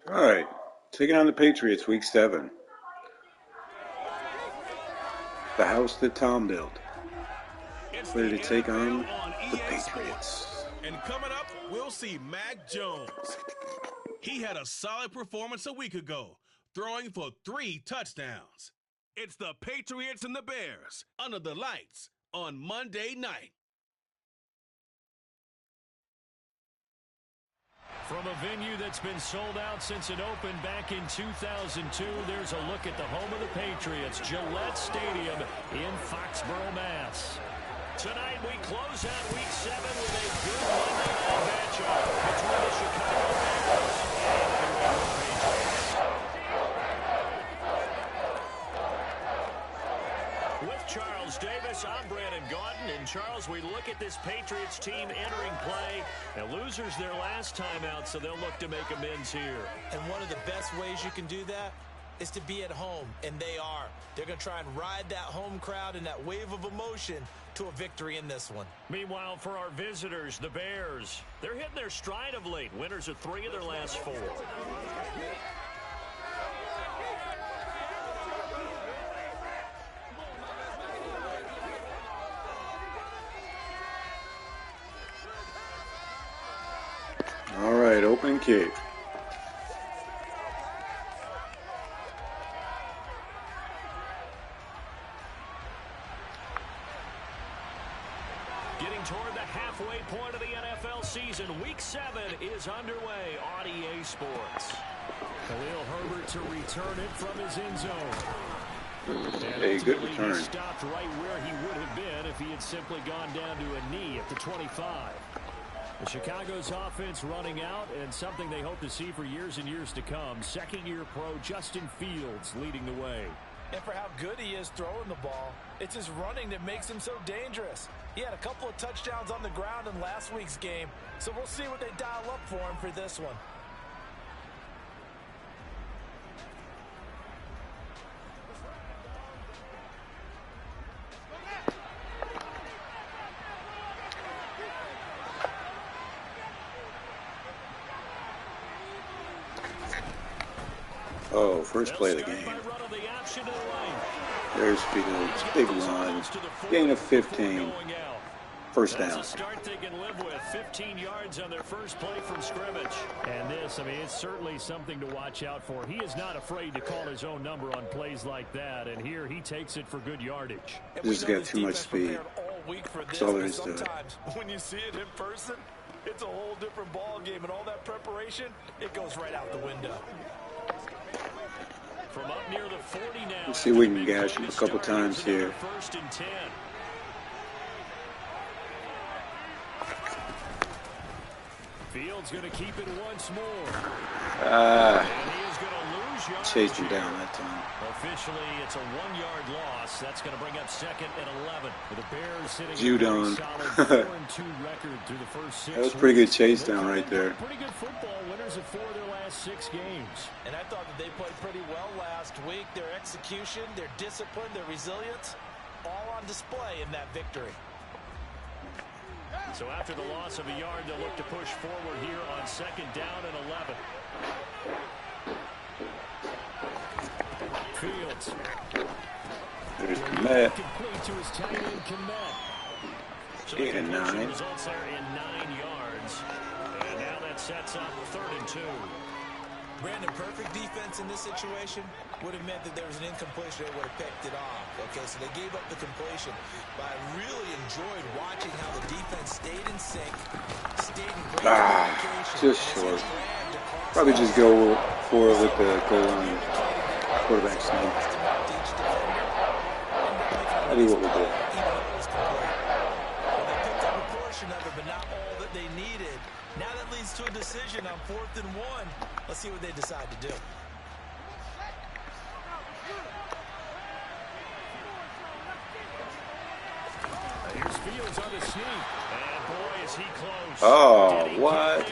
All right, taking on the Patriots, Week 7. The house that Tom built. Ready to take on the Patriots. And coming up, we'll see Mac Jones. He had a solid performance a week ago, throwing for 3 touchdowns. It's the Patriots and the Bears under the lights on Monday night. From a venue that's been sold out since it opened back in 2002, there's a look at the home of the Patriots, Gillette Stadium in Foxborough, Mass. Tonight we close out Week 7 with a good Monday night matchup between the Chicago Bears and the New England Patriots. With Charles Davis, I'm Brandon Gaudin. And Charles, we look at this Patriots team entering play. Now, losers their last time out, so they'll look to make amends here. And one of the best ways you can do that is to be at home, and they are. They're going to try and ride that home crowd and that wave of emotion to a victory in this one. Meanwhile, for our visitors, the Bears, they're hitting their stride of late. Winners of 3 of their last 4. All right, open kick. Getting toward the halfway point of the NFL season, Week 7 is underway on EA Sports. Khalil Herbert to return it from his end zone. Hey, good return. He stopped right where he would have been if he had simply gone down to a knee at the 25. The Chicago's offense running out, and something they hope to see for years and years to come. Second-year pro Justin Fields leading the way. And for how good he is throwing the ball, it's his running that makes him so dangerous. He had a couple of touchdowns on the ground in last week's game, so we'll see what they dial up for him for this one. Oh, first play of the game. There's Fields, big run, gain of 15, first down. That's a start they can live with, 15 yards on their first play from scrimmage. And this, I mean, it's certainly something to watch out for. He is not afraid to call his own number on plays like that, and here he takes it for good yardage. This has got too much speed. That's all there is to it. When you see it in person, it's a whole different ball game, and all that preparation, it goes right out the window. From up near the 40 now. Let's see if we can gash him a couple times here. First and 10. Fields going to keep it once more. And he is going to lose yards. Chased him down that time. Officially, it's a 1-yard loss. That's going to bring up 2nd and 11. With the Bears sitting Judon. solid 4-2 record through the first 6 That was a pretty good chase down right there. Pretty good football. Winners of 4 of their last 6 games. And I thought that they played pretty well last week. Their execution, their discipline, their resilience, all on display in that victory. So after the loss of a yard, they'll look to push forward here on 2nd down and 11. Fields. There's Komet. Complete to his tight end, Komet. So 8 and 9. Results there in 9 yards. And now that sets up 3rd and 2. Brandon, perfect defense in this situation would have meant that there was an incompletion. They would have picked it off. Okay, so they gave up the completion. But I really enjoyed watching how the defense stayed in sync, stayed in great communication. Just short. Probably just go for it with the goal line quarterback sneak. I do what we did. They picked up a portion of it, but not all that they needed. Now that leads to a decision on 4th and 1. Let's see what they decide to do. Here's Fields on the sneak. And boy, Is he close? Oh, what?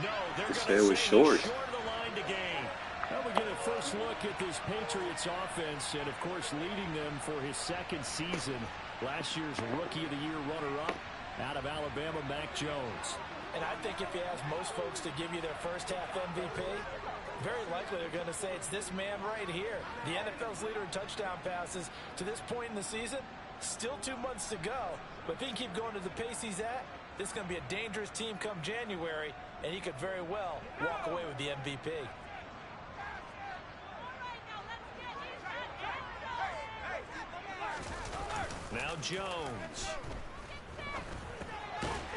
No, they're This head was short. Short of the line to gain. Well, we get a first look at this Patriots offense, and of course leading them for his second season. Last year's Rookie of the Year runner-up out of Alabama, Mac Jones. And I think if you ask most folks to give you their first half MVP, very likely they're going to say it's this man right here. The NFL's leader in touchdown passes to this point in the season. Still 2 months to go. But if he can keep going to the pace he's at, this is going to be a dangerous team come January, and he could very well walk away with the MVP. Now Jones.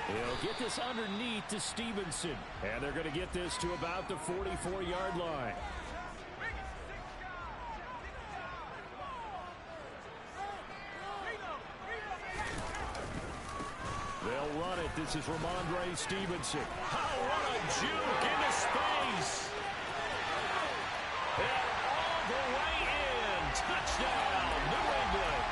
He'll get this underneath to Stevenson. And they're going to get this to about the 44-yard line. They'll run it. This is Ramondre Stevenson. Oh, what a juke into space. And all the way in. Touchdown, New England.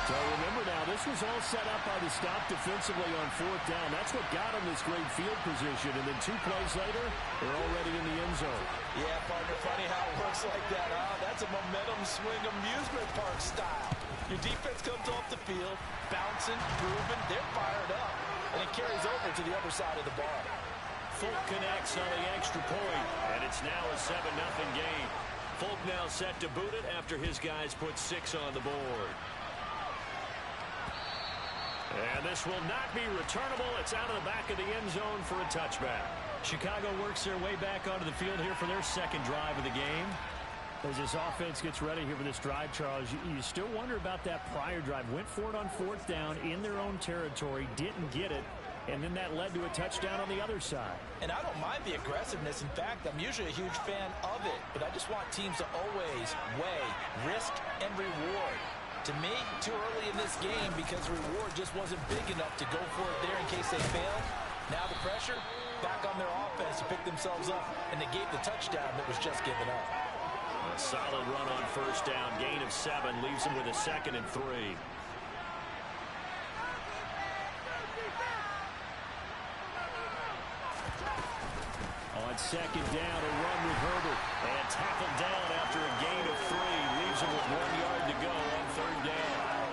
So remember now, this was all set up by the stop defensively on fourth down. That's what got him this great field position. And then 2 plays later, they're already in the end zone. Yeah, partner, funny how it works like that, huh? That's a momentum swing amusement park style. Your defense comes off the field, bouncing, grooving, they're fired up. And it carries over to the other side of the ball. Folk connects on the extra point, and it's now a 7-0 game. Folk now set to boot it after his guys put 6 on the board. And this will not be returnable. It's out of the back of the end zone for a touchback. Chicago works their way back onto the field here for their second drive of the game. As this offense gets ready here for this drive, Charles, you still wonder about that prior drive. Went for it on fourth down in their own territory, didn't get it, and then that led to a touchdown on the other side. And I don't mind the aggressiveness. In fact, I'm usually a huge fan of it, but I just want teams to always weigh risk and reward. To me, too early in this game because reward just wasn't big enough to go for it there in case they failed. Now the pressure back on their offense to pick themselves up, and they gave the touchdown that was just given up. A solid run on first down. Gain of 7 leaves them with a 2nd and 3. On second down, a run with Herbert. And tackled down after a gain of 3. Leaves him with 1 yard to go on third down.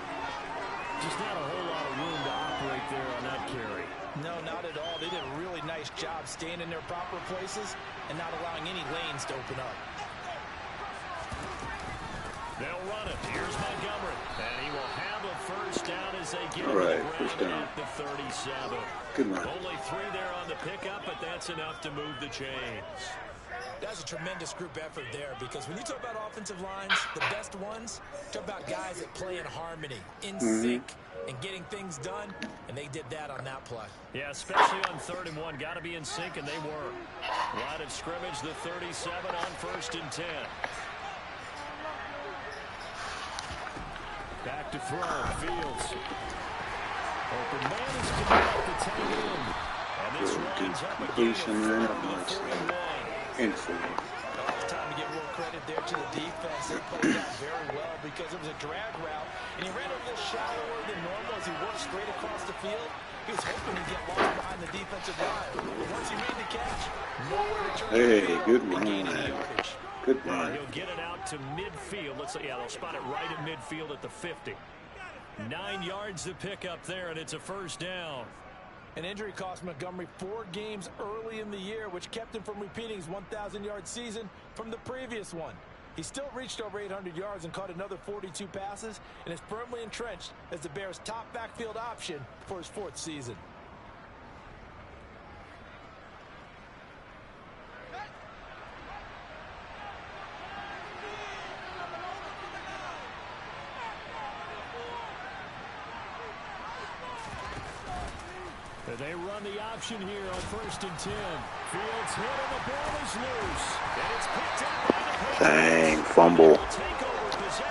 Just not a whole lot of room to operate there on that carry. No, not at all. They did a really nice job staying in their proper places and not allowing any lanes to open up. They'll run it. Here's Montgomery. And he will have a first down as they get All right, to first the down. ground at the 37. Good run. Only 3 there on the pickup, but that's enough to move the chains. That's a tremendous group effort there because when you talk about offensive lines, the best ones, talk about guys that play in harmony, in sync, and getting things done, and they did that on that play. Yeah, especially on 3rd and 1. Got to be in sync, and they were. Line of scrimmage, the 37 on 1st and 10. Back to throw. Fields. Open man is committed to tight end. And this runs up again. And 4. It's time to give real credit there to the defense. They played that very well because it was a drag route, and he ran a little shallower than normal as he worked straight across the field. He was hoping he'd get lost behind the defensive line. But once he made the catch, nowhere to turn. Hey, good run. run. Good run. He'll get it out to midfield. Let's say, yeah, they'll spot it right at midfield at the 50. 9 yards to pick up there, and it's a first down. An injury cost Montgomery 4 games early in the year, which kept him from repeating his 1,000-yard season from the previous one. He still reached over 800 yards and caught another 42 passes and is firmly entrenched as the Bears' top backfield option for his 4th season. They run the option here on 1st and 10. Fields hit and the ball is loose. And it's picked up by the Patriots. Dang, fumble.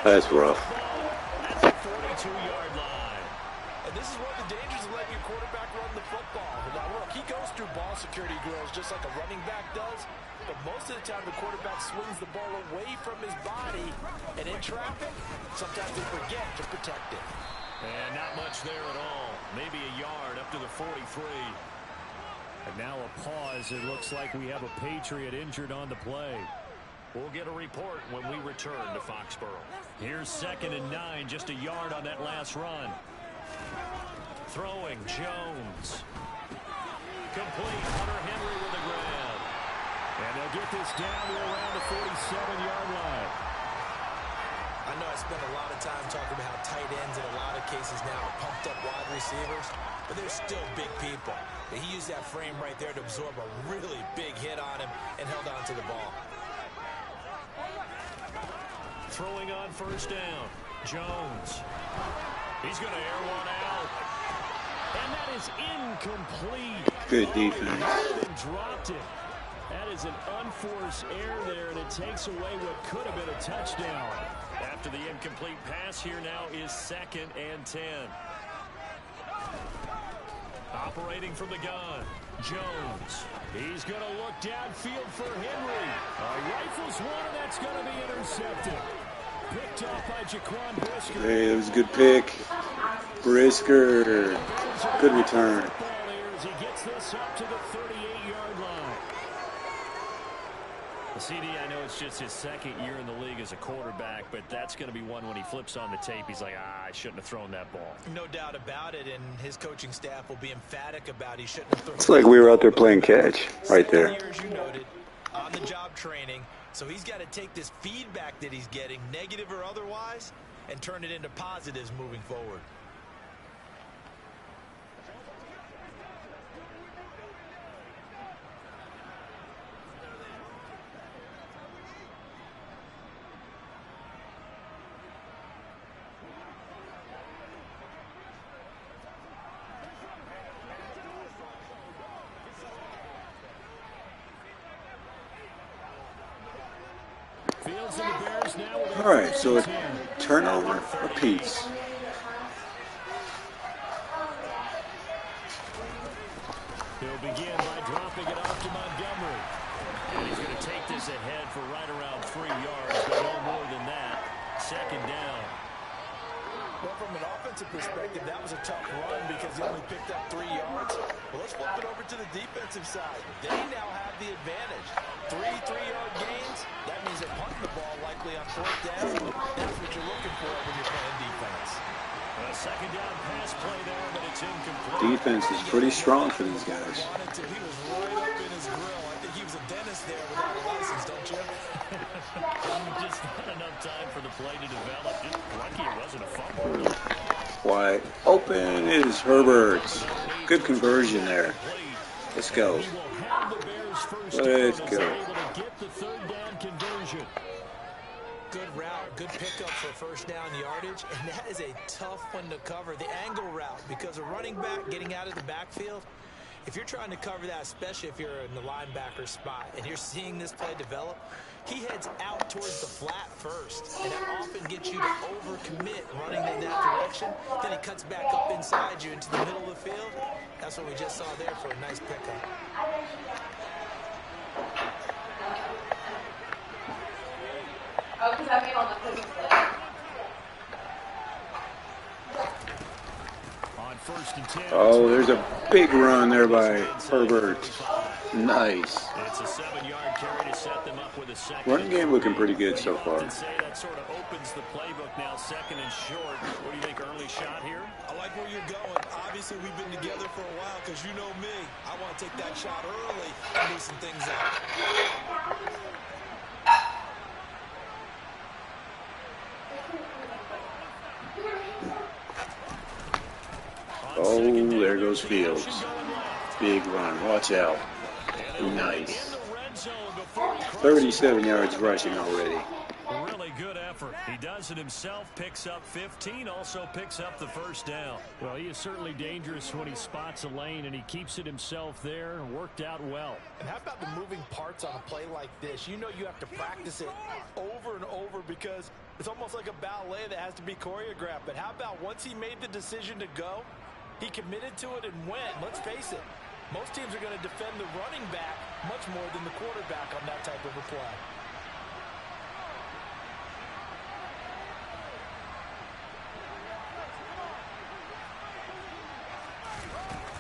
That's rough. At the 42-yard line. And this is one of the dangers of letting your quarterback run the football. Now, look, he goes through ball security drills just like a running back does. But most of the time, the quarterback swings the ball away from his body. And in traffic, sometimes they forget to protect it. And not much there at all. Maybe a yard up up to the 43. And now a pause. It looks like we have a Patriot injured on the play. We'll get a report when we return to Foxborough. Here's 2nd and 9, just a yard on that last run. Throwing, Jones. Complete, Hunter Henry with a grab. And they'll get this down to around the 47-yard line. I know I spent a lot of time talking about how tight ends in a lot of cases now are pumped up wide receivers, but they're still big people. He used that frame right there to absorb a really big hit on him and held on to the ball. Throwing on 1st down, Jones. He's going to air one out. And that is incomplete. Good defense. Dropped it. That is an unforced error there, and it takes away what could have been a touchdown. After the incomplete pass, here now is 2nd and 10. Operating from the gun, Jones. He's going to look downfield for Henry. Rifles one, and that's going to be intercepted. Picked off by Jaquan Brisker. Hey, that was a good pick. Brisker. Good return. He gets this up to the 38-yard line. The CD, I know it's just his 2nd year in the league as a quarterback, but that's going to be one when he flips on the tape, he's like, I shouldn't have thrown that ball. No doubt about it, and his coaching staff will be emphatic about he shouldn't have thrown. It's like we were out there playing catch right there. Years, you noted, on the job training, so he's got to take this feedback that he's getting, negative or otherwise, and turn it into positives moving forward. All right, so a turnover apiece. He'll begin by dropping it off to Montgomery. And he's going to take this ahead for right around 3 yards, but no more than that. 2nd down. Well, from an offensive perspective, that was a tough run because he only picked up 3 yards. Well, let's flip it over to the defensive side. They now have the advantage. 3 3-yard gains. That means they're punting the ball likely on 4th down. That's what you're looking for when you're playing defense. A 2nd down pass play there, but it's incomplete. Defense is pretty strong for these guys. He was right up in his grill. I think he was a dentist there without a license, don't you? Just not enough time for the play to develop. Just lucky it wasn't a fumble. Wide open is Herbert. Good conversion there. Let's go. Let's go. Good route, good pickup for 1st down yardage, and that is a tough one to cover. The angle route, because a running back getting out of the backfield, if you're trying to cover that, especially if you're in the linebacker spot, and you're seeing this play develop, he heads out towards the flat first, and that often gets you to overcommit running in that direction. Then he cuts back up inside you into the middle of the field. That's what we just saw there for a nice pickup. Oh, because I've been on the cooking list. On 1st and 10. Oh, there's a big run there by Herbert. Nice. It's a 7-yard carry to set them up with a 2nd. Running game looking pretty good so far. That sort of opens the playbook now, 2nd and short. What do you think, early shot here? I like where you're going. Obviously, we've been together for a while because you know me. I want to take that shot early and loosen things up. Oh, there goes Fields. Big run. Watch out. Nice. 37 yards rushing already. Really good effort. He does it himself, picks up 15, also picks up the 1st down. Well, he is certainly dangerous when he spots a lane, and he keeps it himself there. Worked out well. And how about the moving parts on a play like this? You know you have to practice it over and over because it's almost like a ballet that has to be choreographed. But how about once he made the decision to go, he committed to it and went. Let's face it, most teams are going to defend the running back much more than the quarterback on that type of a play.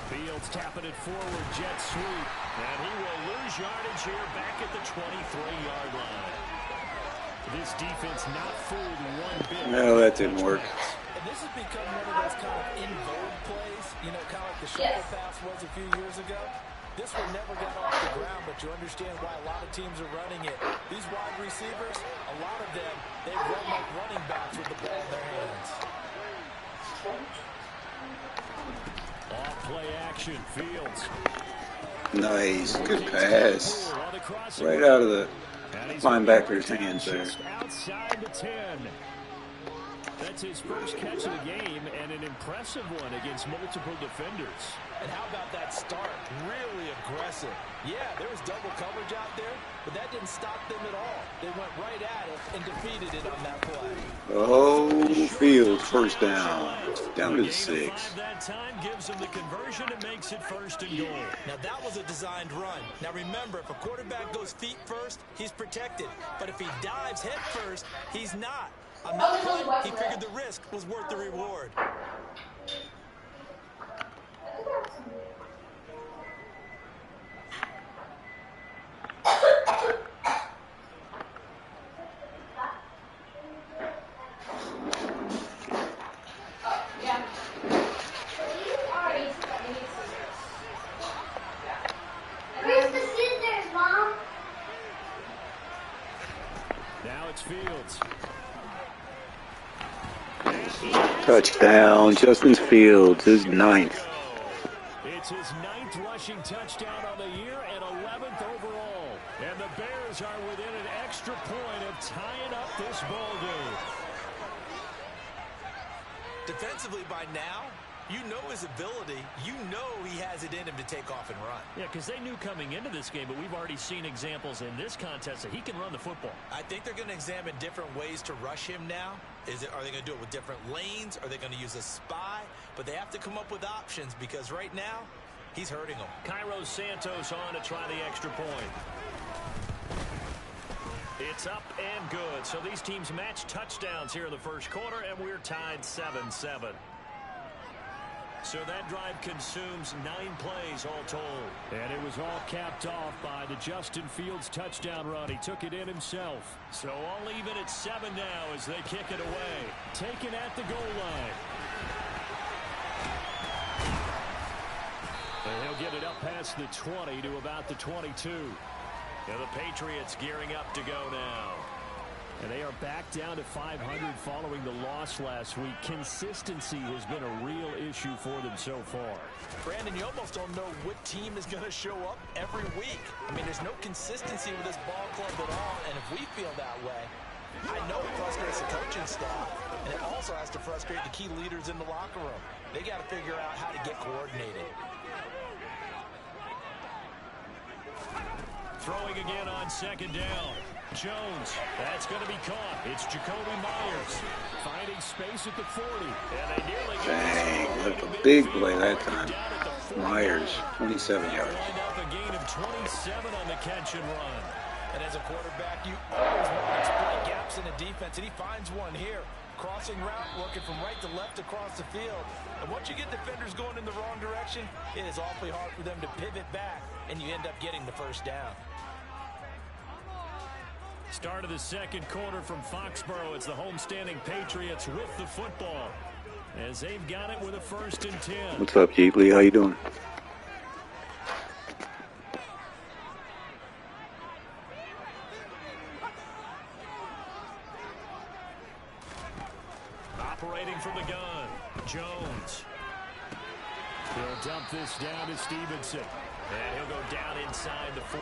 Fields tapping it forward, jet sweep. And he will lose yardage here back at the 23-yard line. This defense not fooled one bit. No, that didn't work. And this has become one of those kind of in vogue plays, you know, kind of like the shovel pass was a few years ago. This one never got off the ground, but you understand why a lot of teams are running it. These wide receivers, a lot of them, they run like running backs with the ball in their hands. Off play action, Fields. Nice, good pass. Right out of the linebacker's hands there. Outside the 10. That's his first catch of the game and an impressive one against multiple defenders. And how about that start? Really aggressive. Yeah, there was double coverage out there, but that didn't stop them at all. They went right at it and defeated it on that play. Oh, Fields, first down. Down to 6. That time gives him the conversion and makes it 1st and goal. Now that was a designed run. Now remember, if a quarterback goes feet first, he's protected. But if he dives head first, he's not. On that play, he figured the risk was worth the reward. Where's the scissors, Mom? Now it's Fields. Touchdown, Justin Fields, his 9th. It's his 9th rushing touchdown on the year and 11th overall. And the Bears are within an extra point of tying up this ball game. Defensively by now, you know his ability. You know he has it in him to take off and run. Yeah, because they knew coming into this game, but we've already seen examples in this contest that he can run the football. I think they're going to examine different ways to rush him now. Are they going to do it with different lanes? Are they going to use a spy? But they have to come up with options because right now, he's hurting them. Cairo Santos on to try the extra point. It's up and good. So these teams match touchdowns here in the first quarter, and we're tied 7-7. So that drive consumes 9 plays all told. And it was all capped off by the Justin Fields touchdown run. He took it in himself. So all even at 7 now as they kick it away. Taken at the goal line. And he'll get it up past the 20 to about the 22. And the Patriots gearing up to go now. And they are back down to 500 following the loss last week. Consistency has been a real issue for them so far. Brandon, you almost don't know what team is going to show up every week. I mean, there's no consistency with this ball club at all, and if we feel that way, I know it frustrates the coaching staff, and it also has to frustrate the key leaders in the locker room. They got to figure out how to get coordinated. Throwing again on 2nd down. Jones, that's going to be caught. It's Jacoby Myers finding space at the 40. And they nearly Dang, that's a big play that time. Myers, 27 yards. Lined up a gain of 27 on the catch and run. And as a quarterback, you always want to exploit gaps in the defense, and he finds one here. Crossing route, working from right to left across the field. And once you get defenders going in the wrong direction, it is awfully hard for them to pivot back, and you end up getting the first down. Start of the second quarter from Foxborough. It's the homestanding Patriots with the football as they've got it with a 1st and 10. What's up, Jeep Lee? How you doing? Operating from the gun, Jones. He'll dump this down to Stevenson. And he'll go down inside the 4.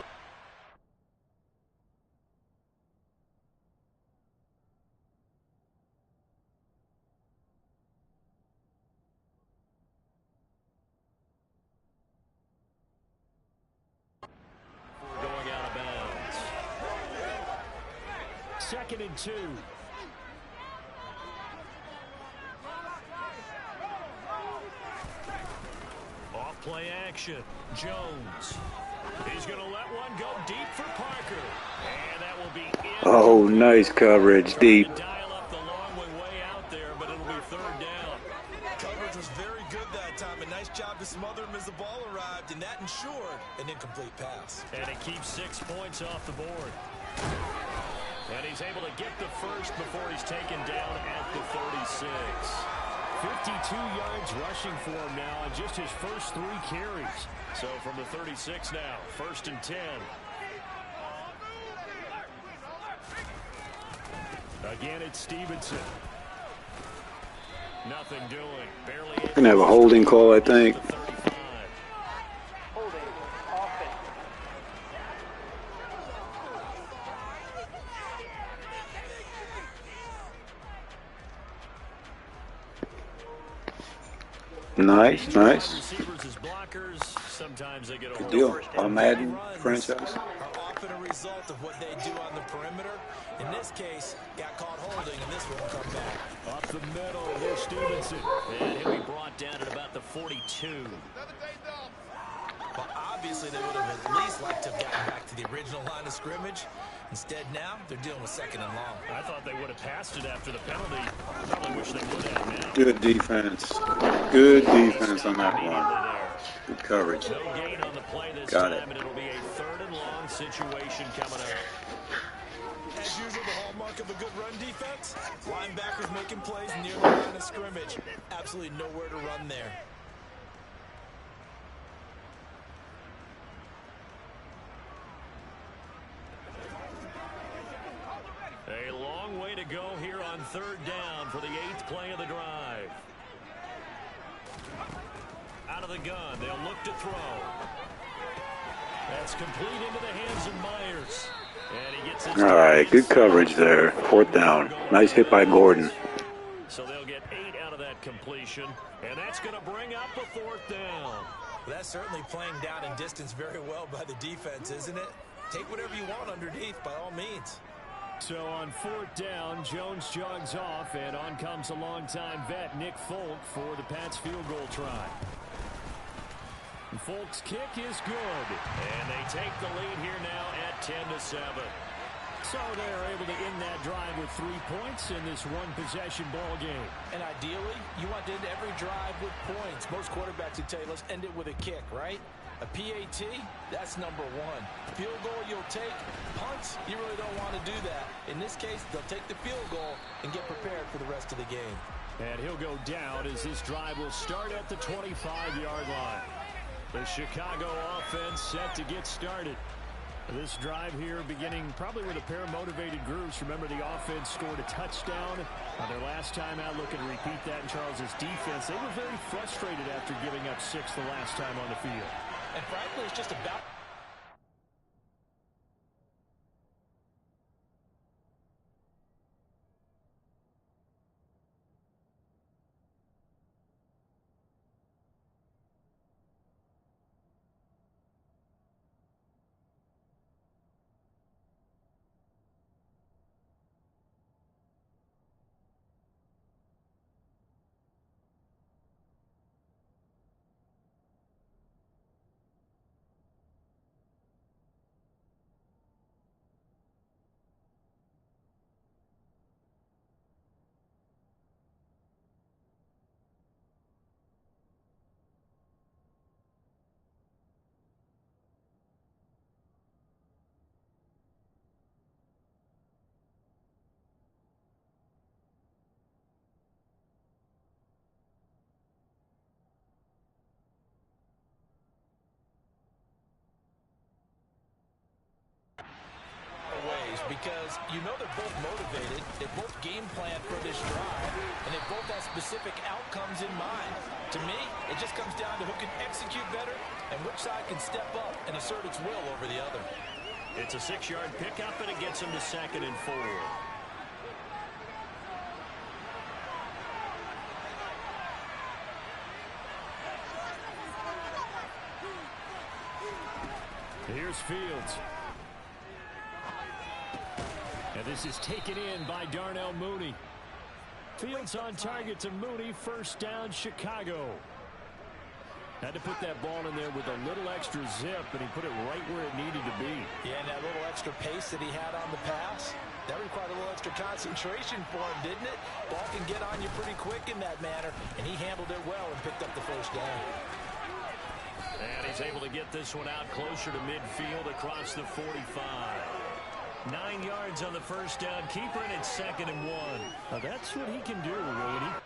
Going out of bounds. 2nd and 2. Play action. Jones. He's going to let one go deep for Parker. And that will be in. Oh, nice coverage, deep. Dial up the long way out there, but it'll be 3rd down. Coverage was very good that time a nice job to smother him as the ball arrived, and that ensured an incomplete pass. And it keeps 6 points off the board. And he's able to get the first before he's taken down at the 36. 52 yards rushing for him now on just his first 3 carries. So from the 36 now, 1st and 10. Again, it's Stevenson. Nothing doing. Barely. Gonna have a holding call, I think. Holding. Offense. Nice, nice. Receivers as blockers. Sometimes they get a Good deal. Our Madden franchise. Are often a result of what they do on the perimeter. In this case, got caught holding, and this one will come back. Up the middle, here's Stevenson. And he'll be brought down at about the 42. Well, obviously, they would have at least liked to have gotten back to the original line of scrimmage. Instead, now, they're dealing with 2nd and long. I thought they would have passed it after the penalty. Probably wish they would have now. Good defense. Good defense on that one. Good coverage. No gain on the play this Got time, it. and it'll be a 3rd and long situation coming up. As usual, the hallmark of a good run defense, linebackers making plays near the line of scrimmage. Absolutely nowhere to run there. A long way to go here on 3rd down for the 8th play of the drive. Out of the gun, they'll look to throw. That's complete into the hands of Myers. And he gets his All right, good coverage there. 4th down. Nice hit by Gordon. So they'll get 8 out of that completion, and that's going to bring up a 4th down. Well, that's certainly playing down in distance very well by the defense, isn't it? Take whatever you want underneath, by all means. So on 4th down, Jones jogs off, and on comes a longtime vet, Nick Folk, for the Pats field goal try. And Folk's kick is good, and they take the lead here now at 10-7. So they're able to end that drive with 3 points in this one-possession ball game. And ideally, you want to end every drive with points. Most quarterbacks would tell you, let's end it with a kick, right? A PAT, that's number 1. Field goal you'll take. Punts, you really don't want to do that. In this case, they'll take the field goal and get prepared for the rest of the game. And he'll go down as this drive will start at the 25-yard line. The Chicago offense set to get started. This drive here beginning probably with a pair of motivated groups. Remember, the offense scored a touchdown on their last time out. Looking to repeat that in Charles's defense. They were very frustrated after giving up 6 the last time on the field. And frankly, it's just about... Because you know they're both motivated, they both game plan for this drive, and they both have specific outcomes in mind. To me, it just comes down to who can execute better and which side can step up and assert its will over the other. It's a 6-yard pickup, and it gets them to 2nd and 4. Here's Fields. And this is taken in by Darnell Mooney. Fields on target to Mooney. 1st down, Chicago. Had to put that ball in there with a little extra zip, and he put it right where it needed to be. Yeah, and that little extra pace that he had on the pass, that required a little extra concentration for him, didn't it? Ball can get on you pretty quick in that manner, and he handled it well and picked up the first down. And he's able to get this one out closer to midfield across the 45. 9 yards on the first down. Keeper in at 2nd and 1. Now that's what he can do when he...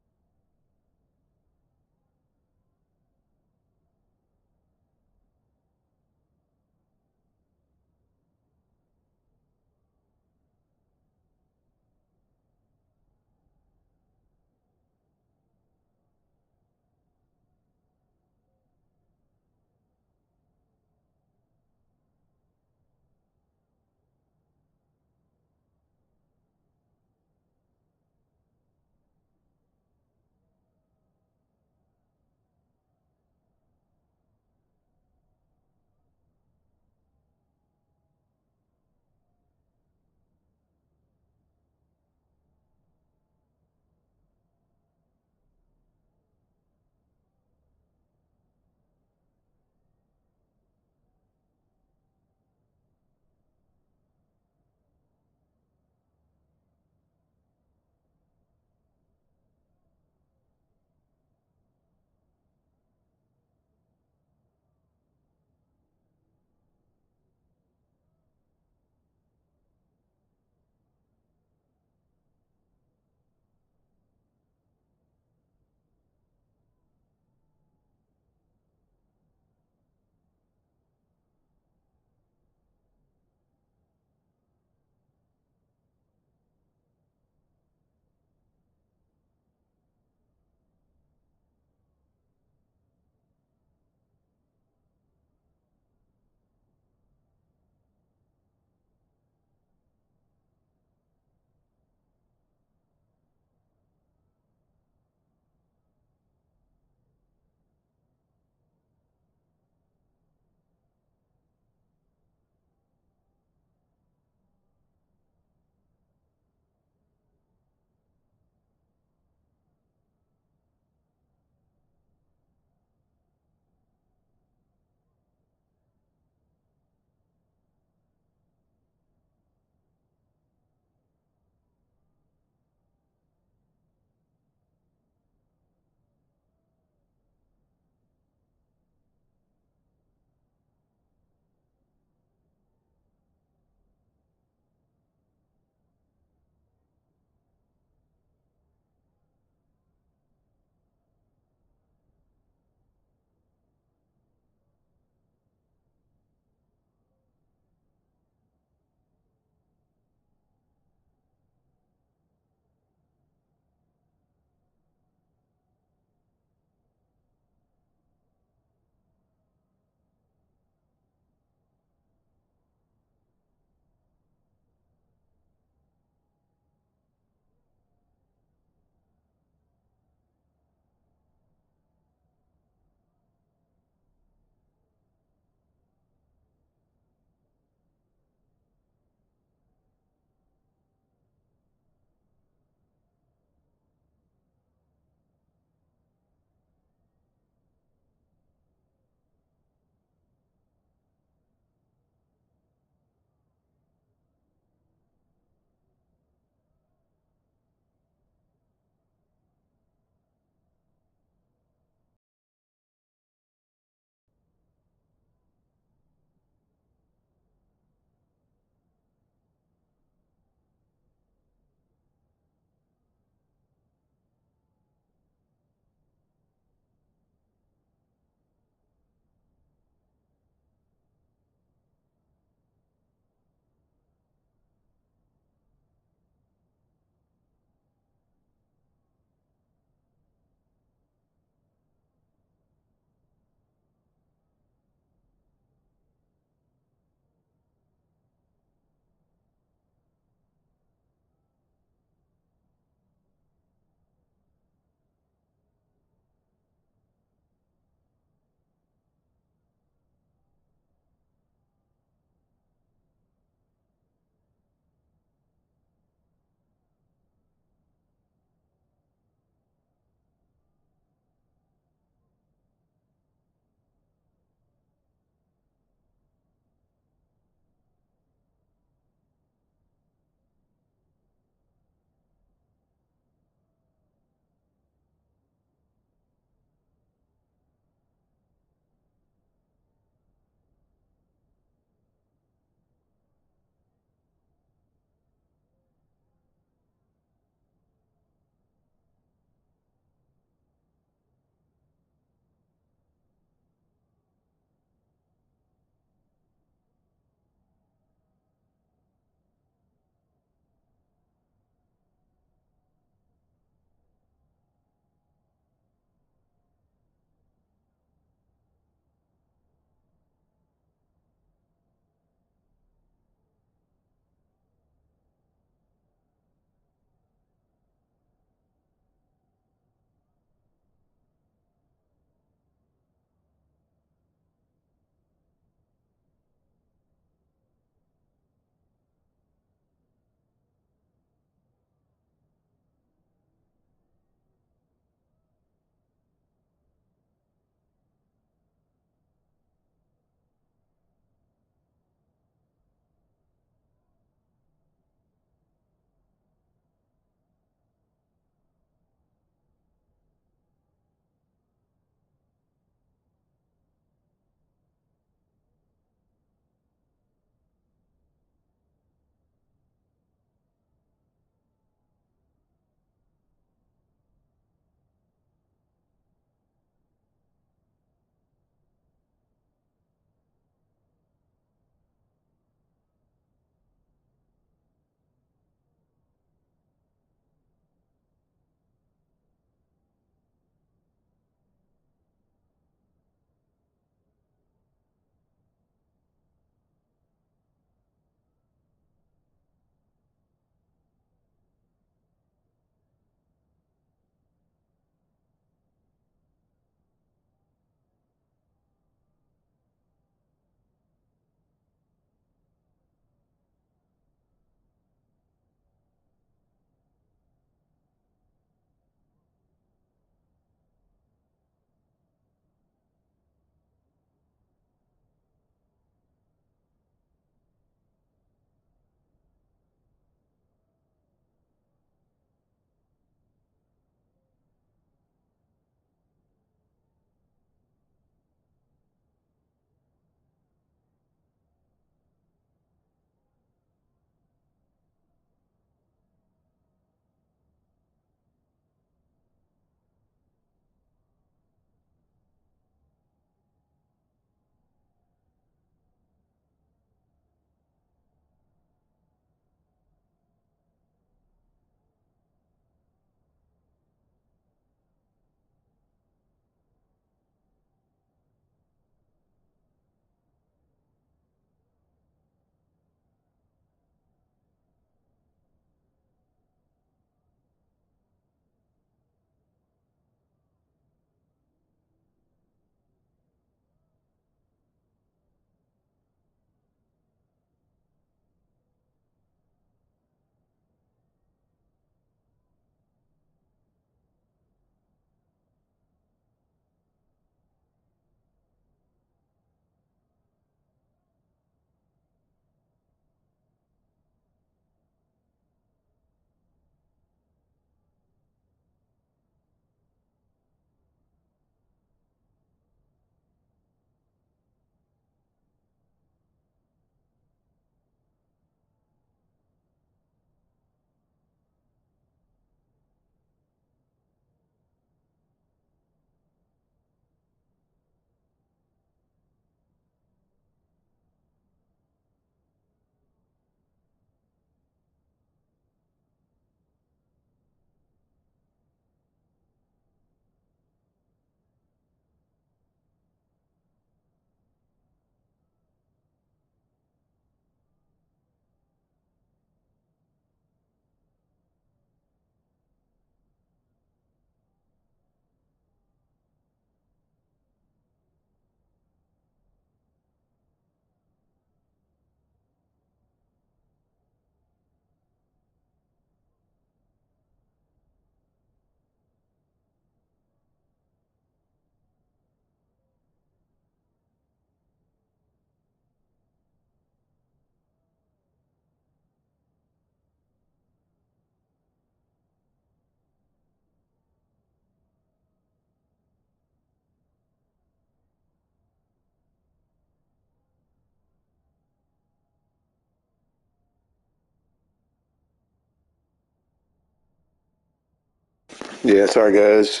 Yeah, sorry guys.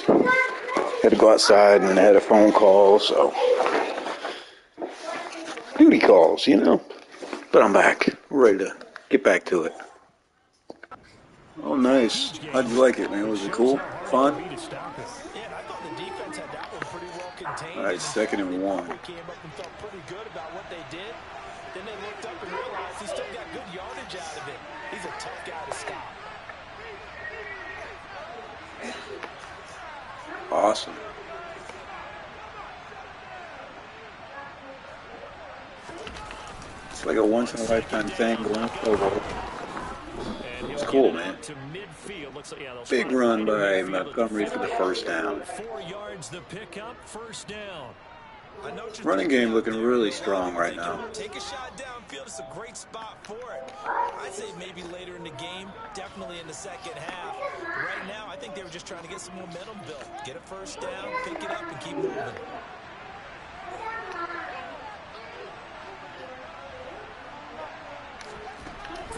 Had to go outside and I had a phone call, so duty calls, you know. But I'm back. We're ready to get back to it. Oh, nice. How'd you like it, man? Was it cool? Fun? Yeah, and I thought the defense had that one pretty well contained. All right, second and one. They came up and felt pretty good about what they did. Then they looked up and realized he still got good yardage out of it. He's a tough guy to stop. Awesome. It's like a once-in-a-lifetime thing going forward. It's cool, man. Big run by Montgomery for the first down. 4 yards the pickup, first down. Running game looking really strong right now. Take a shot downfield. It's a great spot for it. I'd say maybe later in the game, definitely in the second half. Right now, I think they were just trying to get some momentum built. Get a first down, pick it up, and keep moving.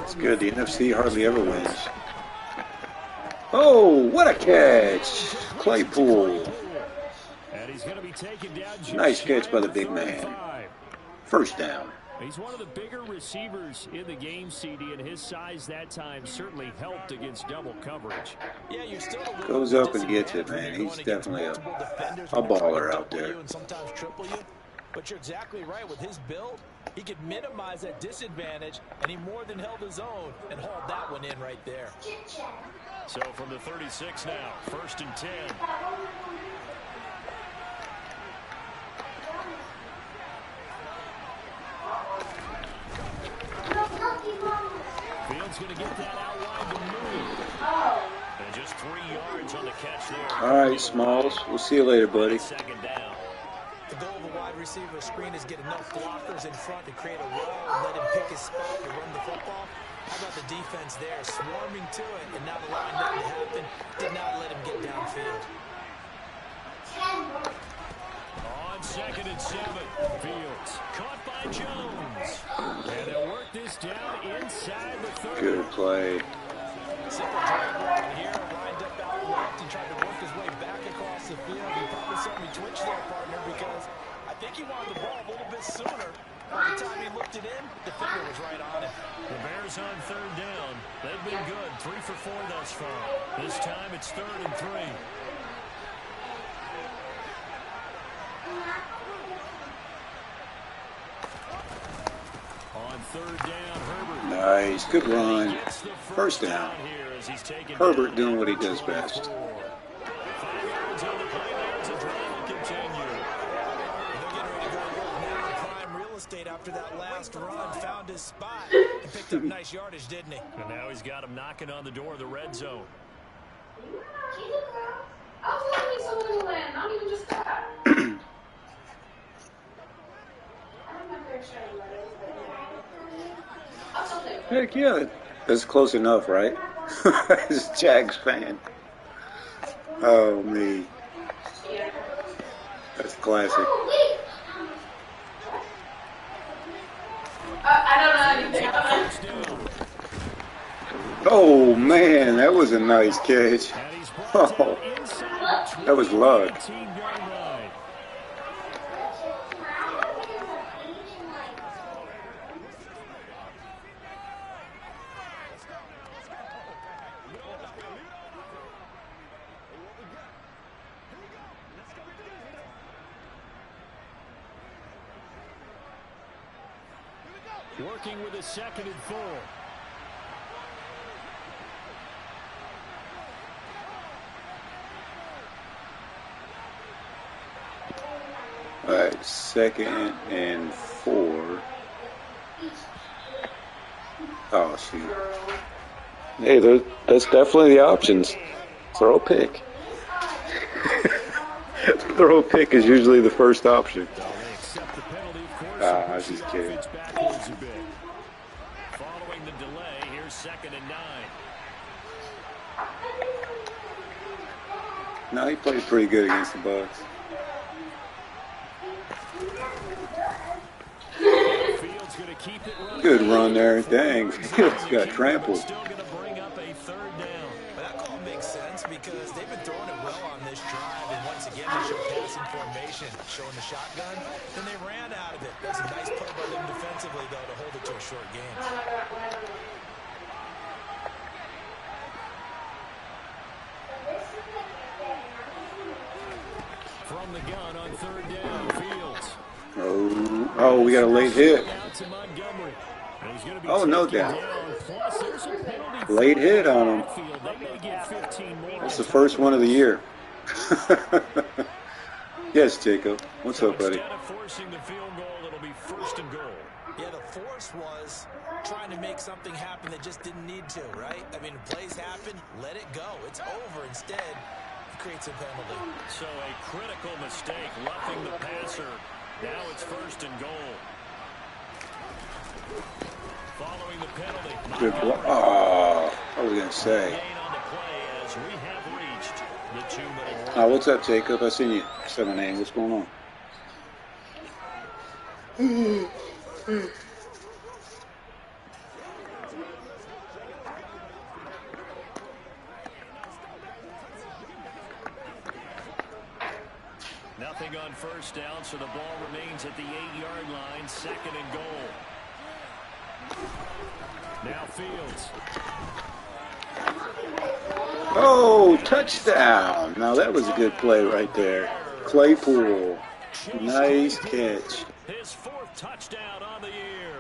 It's good. The NFC hardly ever wins. Oh, what a catch! Claypool. And he's going to be taken down. Nice catch by the big man. First down. He's one of the bigger receivers in the game, CD, and his size that time certainly helped against double coverage. Yeah, you're still a Goes up and gets it, man. He's definitely a baller out there. And sometimes triple you. But you're exactly right. With his build, he could minimize that disadvantage, and he more than held his own and hauled that one in right there. So from the 36 now, first and 10. Fields going to get that out wide to move. And just 3 yards on the catch there. All right, Smalls. We'll see you later, buddy. Second down. The goal of a wide receiver screen is get enough blockers in front to create a wall and let him pick his spot to run the football. How about the defense there, swarming to it and not allowing that to happen? Did not let him get downfield. On second and 7, Fields caught by Jones. And they'll work this down inside the 30. Good play. Simple drag route here, lined up out left and tried to work his way back across the field. He probably saw me twitch there, partner, because I think he wanted the ball a little bit sooner. By the time he looked it in, the finger was right on it. The Bears on third down. They've been good, 3 for 4 thus far. This time it's 3rd and 3. On third down, Herbert. Nice. Good run. First down. Herbert doing what he does best. 5 yards on the play there as the drive will continue. They're getting ready to go work now in prime real estate after that last run. Found his spot and picked up nice yardage, didn't he? And now he's got him knocking on the door of the red zone. I was looking at someone in the land, not even just that. Heck yeah. That's close enough, right? As a Jags fan. Oh, me. That's classic. I don't know anything. Oh, man. That was a nice catch. Oh, that was luck. Working with a 2nd and 4. All right, 2nd and 4. Oh, shoot. Hey, that's definitely the options. Throw a pick. Throw a pick is usually the first option. I was just kidding. Following the delay, here's 2nd and 9. No, he played pretty good against the Bucs. Fields going to keep it running. Good run there. Dang, Fields got trampled. Still going to bring up a 3rd down. But that call makes sense because they've been throwing formation, showing the shotgun. Then they ran out of it. That's a nice play by them defensively, though, to hold it to a short game. From the gun on third down, Fields. Oh, we got a late hit. Oh, no doubt. Late hit on him. It's the first one of the year. Yes, Jacob. What's up, buddy? Instead of forcing the field goal, it'll be first and goal. Yeah, the force was trying to make something happen that just didn't need to, right? I mean, plays happen, let it go. It's over. Instead, it creates a penalty. So a critical mistake, roughing the passer. Now it's first and goal. Following the penalty. Good block. Oh, what was I going to say? Gain on the play as we have reached the 2-minute mark. Oh, what's up, Jacob? I seen you 7-8. What's going on? Nothing on first down, so the ball remains at the 8-yard line, second and goal. Now Fields. Oh, touchdown. Now that was a good play right there. Claypool. Nice catch. His fourth touchdown on the year,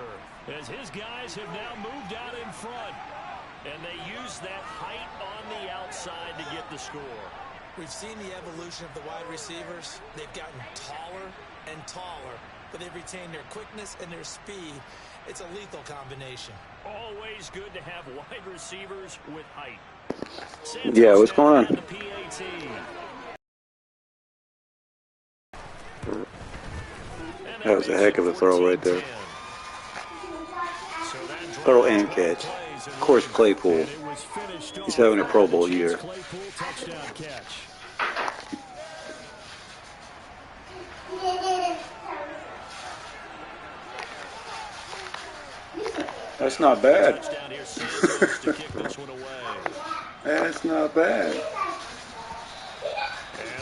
as his guys have now moved out in front, and they use that height on the outside to get the score. We've seen the evolution of the wide receivers. They've gotten taller and taller, but they've retained their quickness and their speed. It's a lethal combination. Always good to have wide receivers with height. Yeah, what's going on? That was a heck of a throw right there. Throw and catch. Of course, Claypool. He's having a Pro Bowl year. That's not bad. That's not bad. And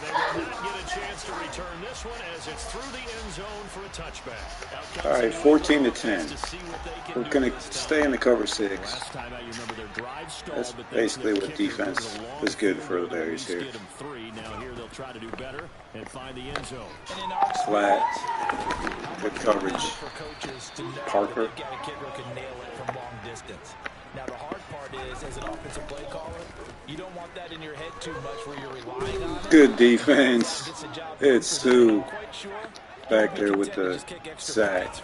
they will not get a chance to return this one as it's through the end zone for a touchback. All right, 14-10. We're going to stay in the cover 6. That's basically what defense is good for the Bears here. Now here they'll try to do better and find the end zone. Flat. Good coverage. Parker. Now, the hard part is, as an offensive play caller, you don't want that in your head too much where you're relying on it. Good defense. It's Sue back there with the sack.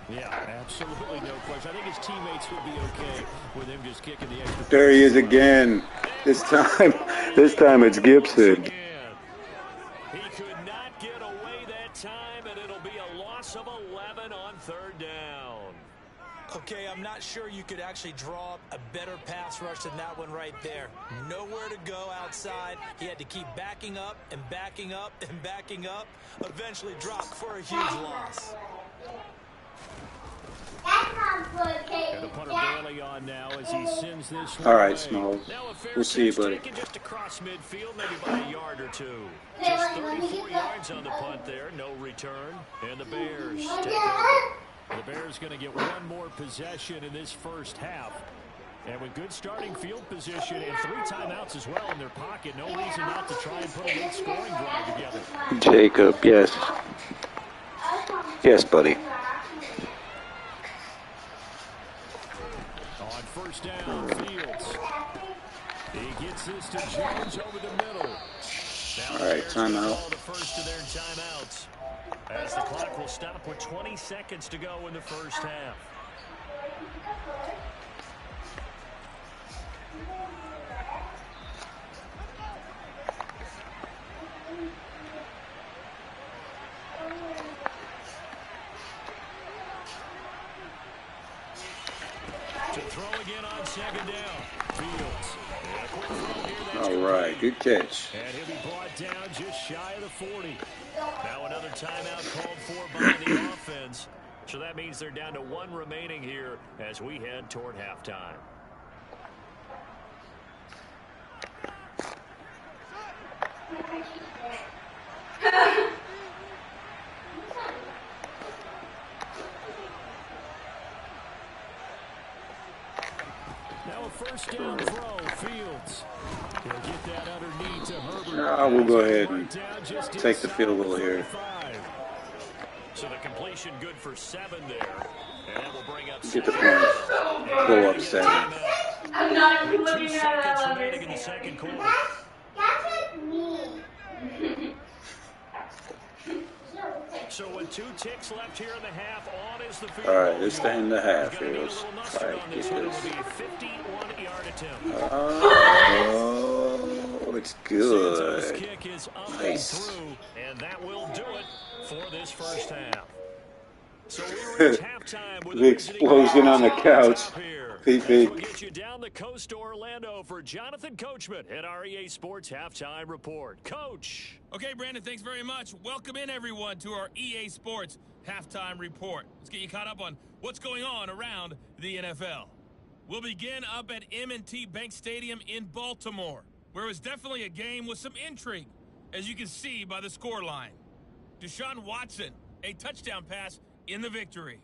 Yeah, absolutely no question. I think his teammates would be okay with him just kicking the extra. There he is again. This time it's Gibson. He could not get away that time, and it'll be a loss of 11 on third down. Okay, I'm not sure you could actually draw up a better pass rush than that one right there. Nowhere to go outside. He had to keep backing up and backing up and backing up. Eventually dropped for a huge loss. And the punter Bailey on now as he sends this one All right, away. Smalls. Now a fair We'll see you, catch buddy. taken just across midfield, maybe by a yard or two. Just 34 yards on the punt there, no return. And the Bears take over. The Bears going to get one more possession in this first half. And with good starting field position and 3 timeouts as well in their pocket, no reason not to try and put a late scoring drive together. Jacob, yes. Yes, buddy. On first down, Fields. He gets this to Jones over the middle. All right, timeout. The first of their timeouts, as the clock will stop with 20 seconds to go in the first half. To throw again on second down, Fields. All right, good catch. And he'll be brought down just shy of the 40. Now another timeout called for by the offense. So that means they're down to 1 remaining here as we head toward halftime. Now a first down throw, Fields. He'll get that underneath to Herbert. We'll go ahead and take the field goal here. So the completion good for 7 there. And that will bring up Get the point. Go up 7. I'm not even With 2 looking at seconds that remaining in the second quarter. That's like me. So with 2 ticks left here in the half, on is the field. All right, it's the end of the half here. Need a Let's little try mustard to on get this one. It this. will be a 51-yard attempt. Oh, it's Santos' good. kick is up and Nice. through, and that will do it for this first half. So we reach halftime with The explosion on the couch. That's what gets you down the coast to Orlando for Jonathan Coachman at our EA Sports Halftime Report. Coach. Okay, Brandon, thanks very much. Welcome in, everyone, to our EA Sports Halftime Report. Let's get you caught up on what's going on around the NFL. We'll begin up at M&T Bank Stadium in Baltimore, where it was definitely a game with some intrigue, as you can see by the scoreline. Deshaun Watson, a touchdown pass in the victory.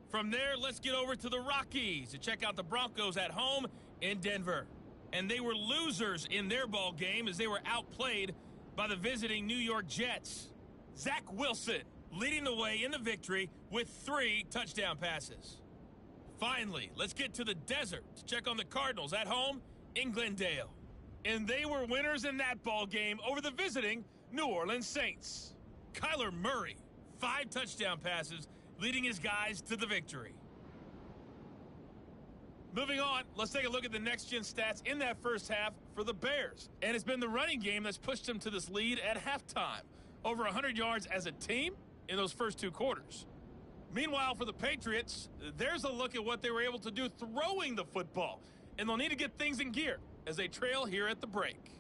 From there, let's get over to the Rockies to check out the Broncos at home in Denver. And they were losers in their ball game as they were outplayed by the visiting New York Jets. Zach Wilson leading the way in the victory with 3 touchdown passes. Finally, let's get to the desert to check on the Cardinals at home in Glendale. And they were winners in that ball game over the visiting New Orleans Saints. Kyler Murray, 5 touchdown passes, leading his guys to the victory. Moving on, let's take a look at the next-gen stats in that first half for the Bears. And it's been the running game that's pushed them to this lead at halftime. Over 100 yards as a team in those first 2 quarters. Meanwhile, for the Patriots, there's a look at what they were able to do throwing the football. And they'll need to get things in gear as they trail here at the break.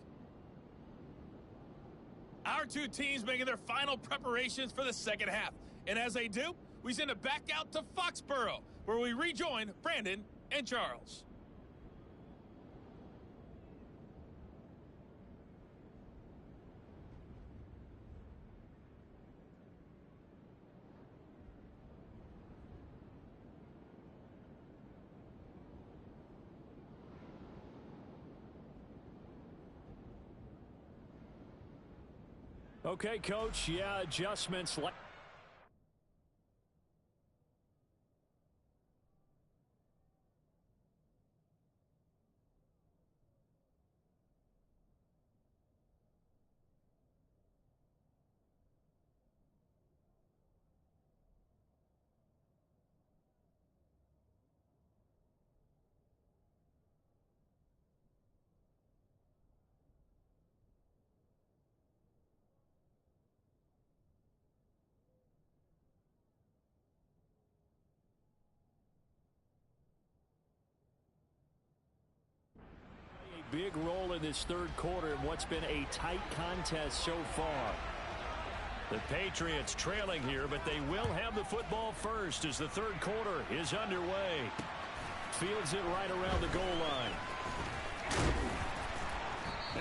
Our 2 teams making their final preparations for the second half. And as they do, we send it back out to Foxborough, where we rejoin Brandon and Charles. Okay, Coach. Yeah, adjustments. Big role in this third quarter in what's been a tight contest so far. The Patriots trailing here, but they will have the football first as the third quarter is underway. Fields it right around the goal line.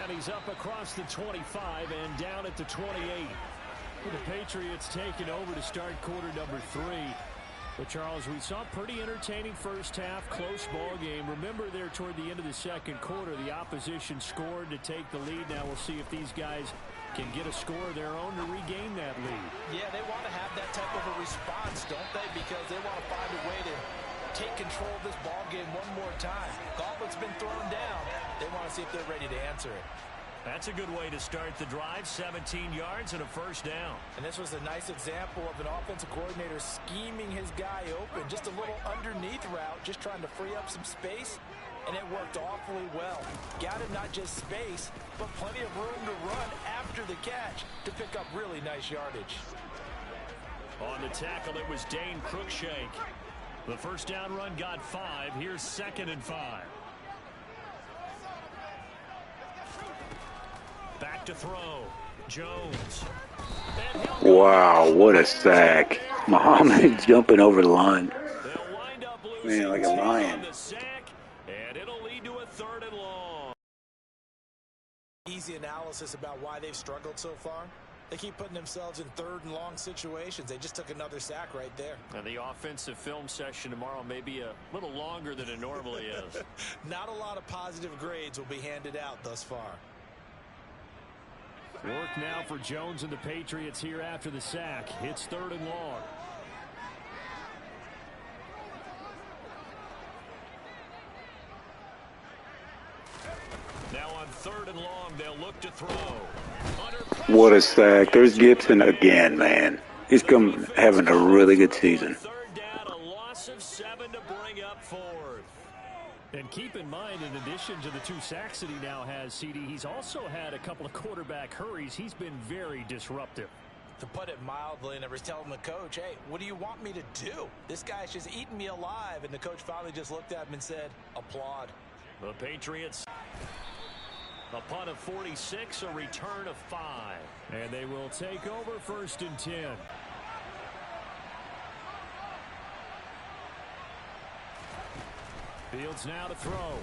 And he's up across the 25 and down at the 28. The Patriots taking over to start quarter number 3. But, Charles, we saw a pretty entertaining first half, close ball game. Remember there toward the end of the second quarter, the opposition scored to take the lead. Now we'll see if these guys can get a score of their own to regain that lead. Yeah, they want to have that type of a response, don't they? Because they want to find a way to take control of this ball game one more time. Gauntlet's been thrown down. They want to see if they're ready to answer it. That's a good way to start the drive, 17 yards and a first down. And this was a nice example of an offensive coordinator scheming his guy open. Just a little underneath route, just trying to free up some space, and it worked awfully well. Got him not just space, but plenty of room to run after the catch to pick up really nice yardage. On the tackle, it was Dane Cruikshank. The first down run got 5. Here's 2nd and 5. Back to throw. Jones. Wow, what a sack. Muhammad jumping over the line. Man, like a lion. And it'll lead to a 3rd and long. Easy analysis about why they've struggled so far. They keep putting themselves in 3rd and long situations. They just took another sack right there. And the offensive film session tomorrow may be a little longer than it normally is. Not a lot of positive grades will be handed out thus far. Work now for Jones and the Patriots here after the sack. It's 3rd and long. Now on 3rd and long, they'll look to throw. What a sack. There's Gibson again, man. He's having a really good season. 3rd down, a loss of 7 to bring up 4th. And keep in mind, in addition to the 2 sacks that he now has, CD, he's also had a couple of quarterback hurries. He's been very disruptive. To put it mildly, and I was telling the coach, hey, what do you want me to do? This guy's just eating me alive. And the coach finally just looked at him and said, applaud. The Patriots, a punt of 46, a return of 5. And they will take over 1st and 10. Fields now to throw.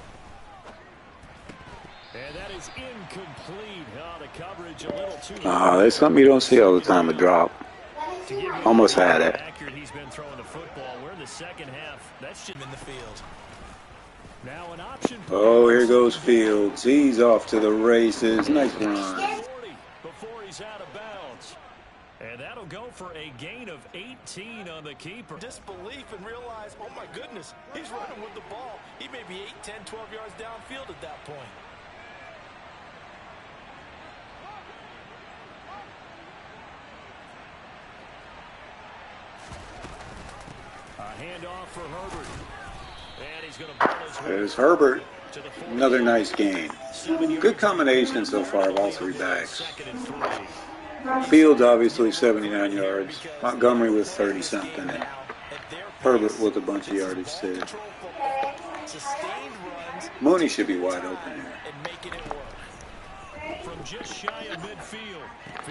And that is incomplete. Oh, the coverage a little too high. That's something you don't see all the time, a drop. Almost had it. Accurate he's been throwing the football. We're in the second half. That's just In the field. now an option. Oh, here goes Fields. He's off to the races. Nice run. 40 before he's out of bounds. And that'll go for a gain of 18 on the keeper. Disbelief and realize, oh my goodness, he's running with the ball. He may be 8, 10, 12 yards downfield at that point. A handoff for Herbert. And he's going to pull his way There's Herbert. to the 40. Another nice game. Good combination so far of all 3 backs. 2nd and 3. Fields obviously 79 yards. Montgomery with 30-something. And Herbert with a bunch of yardage too. Sustained runs Mooney should be wide open here. and making it work. From just shy of midfield.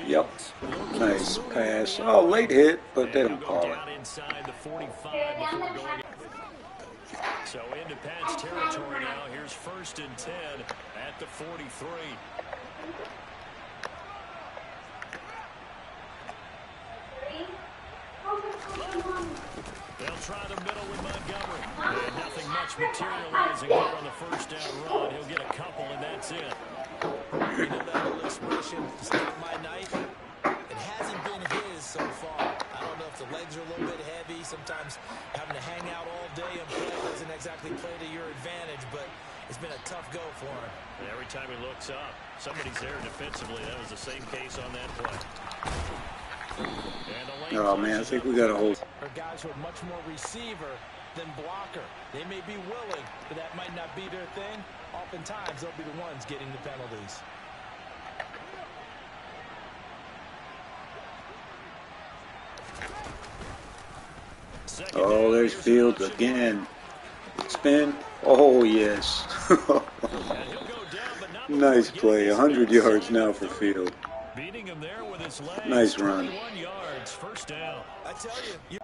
Yep. Nice pass. Oh, late hit, but they don't call it. Down inside the 45 before going. So into Pat's territory now. Here's 1st and 10 at the 43. They'll try the middle with Montgomery. And nothing much materializing here on the 1st down run. He'll get a couple, and that's it. You know that old expression, it's not my night. It hasn't been his so far. I don't know if the legs are a little bit heavy. Sometimes having to hang out all day and play doesn't exactly play to your advantage, but it's been a tough go for him. And every time he looks up, somebody's there defensively. That was the same case on that play. Oh, man, I think we got a hold. Are guys who are much more receiver than blocker. They may be willing, but that might not be their thing. Oftentimes, they'll be the ones getting the penalties. Oh, there's Fields again. Spin. Oh, yes. Nice play. 100 yards now for Field. Beating him there with his legs. Nice run. 21 yards, 1st down. I tell you.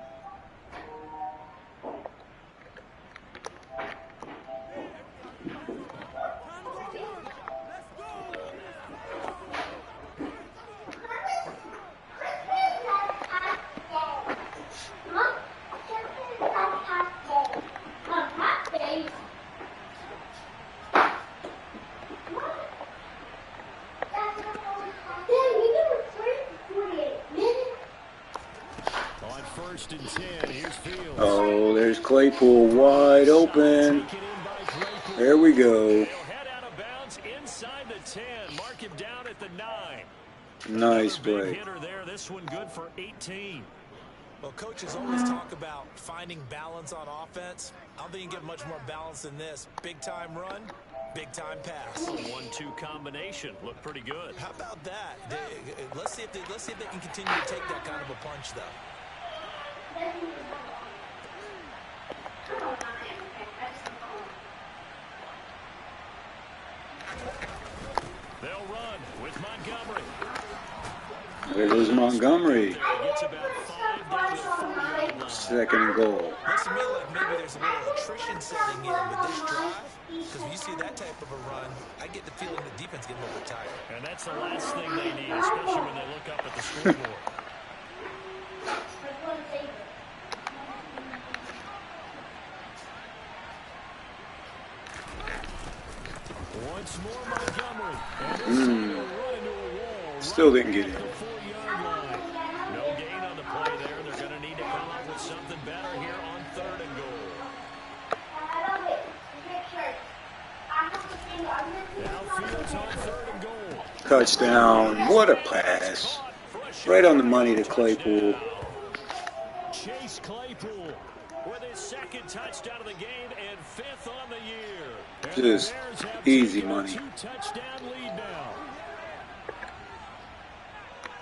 On 1st and 10, here's Fields. Oh, there's Claypool wide open. Taken in by Claypool. There we go. He'll head out of bounds inside the 10. Mark him down at the 9. Nice Another big play. hitter there. This one good for 18. Well, coaches always talk about finding balance on offense. I don't think you can get much more balance than this. Big-time run, big-time pass. 1-2 combination. Looked pretty good. How about that? Let's see if they can continue to take that kind of a punch, though. They'll run with Montgomery. There goes Montgomery. Gets about 5 down to the 40-yard line. 2nd and goal. Let's to me like maybe there's a little attrition setting in with this drive. Because when you see that type of a run, I get the feeling the defense getting a little bit tired. And that's the last thing they need, especially when they look up at the scoreboard. Once more, Montgomery. Still didn't get it. No gain on the play there. They're going to need to come up with something better here on 3rd and goal. Now Fields on 3rd and goal. Touchdown. What a pass. Right on the money to Claypool. Chase Claypool with his 2nd touchdown of the game and 5th on the year. Just easy money. 2-touchdown lead now.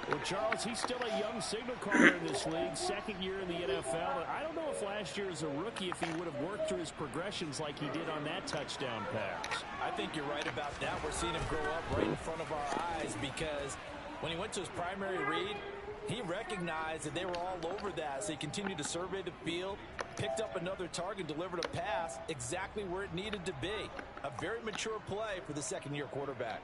Well, Charles, he's still a young signal caller in this league, 2nd year in the NFL. I don't know if last year as a rookie, if he would have worked through his progressions like he did on that touchdown pass. I think you're right about that. We're seeing him grow up right in front of our eyes because when he went to his primary read, he recognized that they were all over that, so he continued to survey the field, picked up another target, delivered a pass exactly where it needed to be. A very mature play for the 2nd-year quarterback.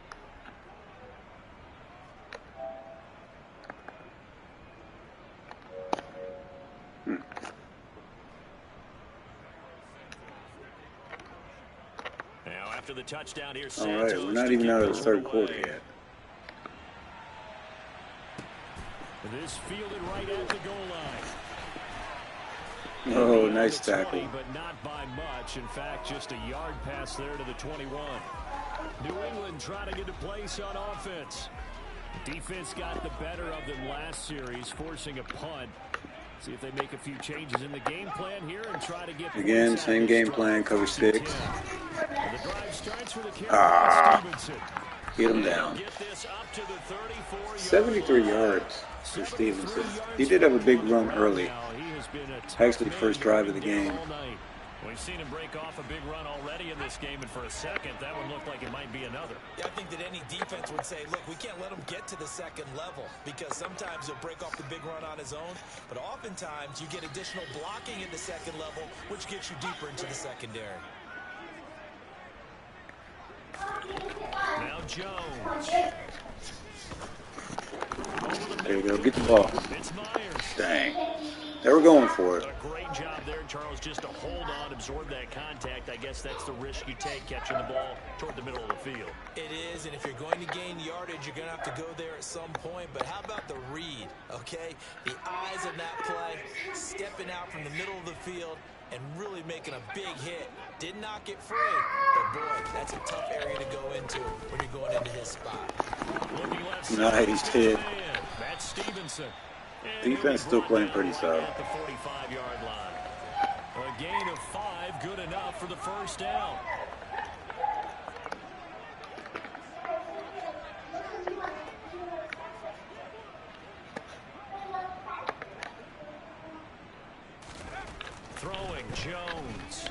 Now after the touchdown here, all right, we're not even out of the 3rd quarter yet. This fielded right at the goal line. Oh, nice tackle. 20, but not by much. In fact, just a yard pass there to the 21. New England trying to get a place on offense. Defense got the better of them last series, forcing a punt. See if they make a few changes in the game plan here and try to get again, same game plan, cover 6. The drive starts with a carry Stevenson. Get him down. 73 yards for Stevenson. He did have a big run early. Actually, first drive of the game. We've seen him break off a big run already in this game, and for a second, that one looked like it might be another. Yeah, I think that any defense would say, look, we can't let him get to the 2nd level because sometimes he'll break off the big run on his own, but oftentimes you get additional blocking at the 2nd level, which gets you deeper into the secondary. Now Jones. There you go. Get the ball. It's Myers. Dang. They were going for it. A great job there, Charles, just to hold on, absorb that contact. I guess that's the risk you take, catching the ball toward the middle of the field. It is, and if you're going to gain yardage, you're going to have to go there at some point. But how about the read, okay? The eyes of that play, stepping out from the middle of the field and really making a big hit. Did not get free, but boy, that's a tough area to go into when you're going into his spot. Nice hit. That's Stevenson. Defense still playing pretty solid. At the 45-yard line. A gain of 5, good enough for the 1st down. Throwing Jones.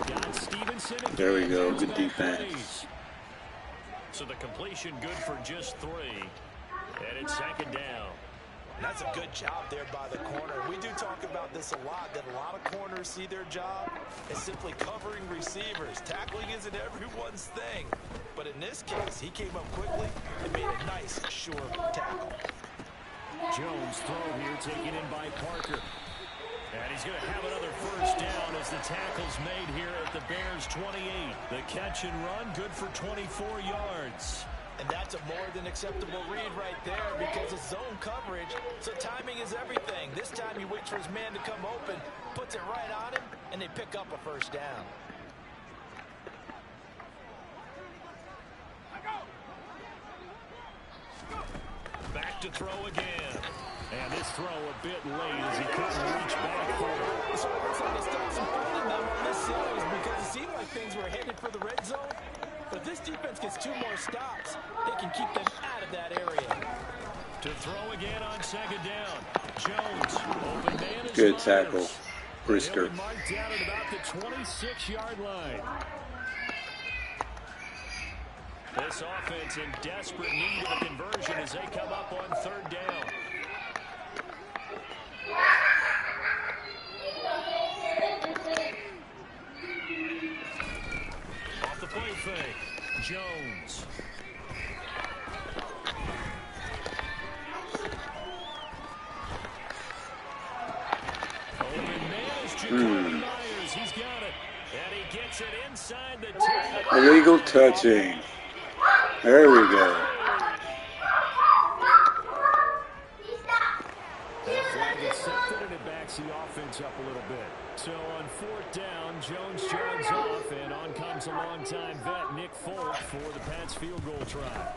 Got Stevenson again. There we go. Good defense. So the completion good for just 3. And it's 2nd down. That's a good job there by the corner. We do talk about this a lot, that a lot of corners see their job as simply covering receivers. Tackling isn't everyone's thing. But in this case, he came up quickly and made a nice, sure tackle. Jones throw here taken in by Parker. And he's going to have another 1st down as the tackle's made here at the Bears 28. The catch and run good for 24 yards. And that's a more than acceptable read right there because it's zone coverage, so timing is everything. This time he waits for his man to come open, puts it right on him, and they pick up a 1st down. Back to throw again. And this throw a bit late as he couldn't reach back for it. So it looks like they started some fun in them on this series because it seemed like things were headed for the red zone. But if this defense gets 2 more stops, they can keep them out of that area. To throw again on 2nd down. Jones, open man is Good Myers. tackle. Brisker. Marked down at about the 26-yard line. This offense in desperate need of a conversion as they come up on 3rd down. Jones. Open man is Jacoby Myers. He's got it. And he gets it inside the 10. Illegal touching. There we go. That flag accepted, and it backs the offense up a little bit. So on fourth down, Jones jogs off, and on comes a longtime vet, Nick Folk, for the Pats field goal try.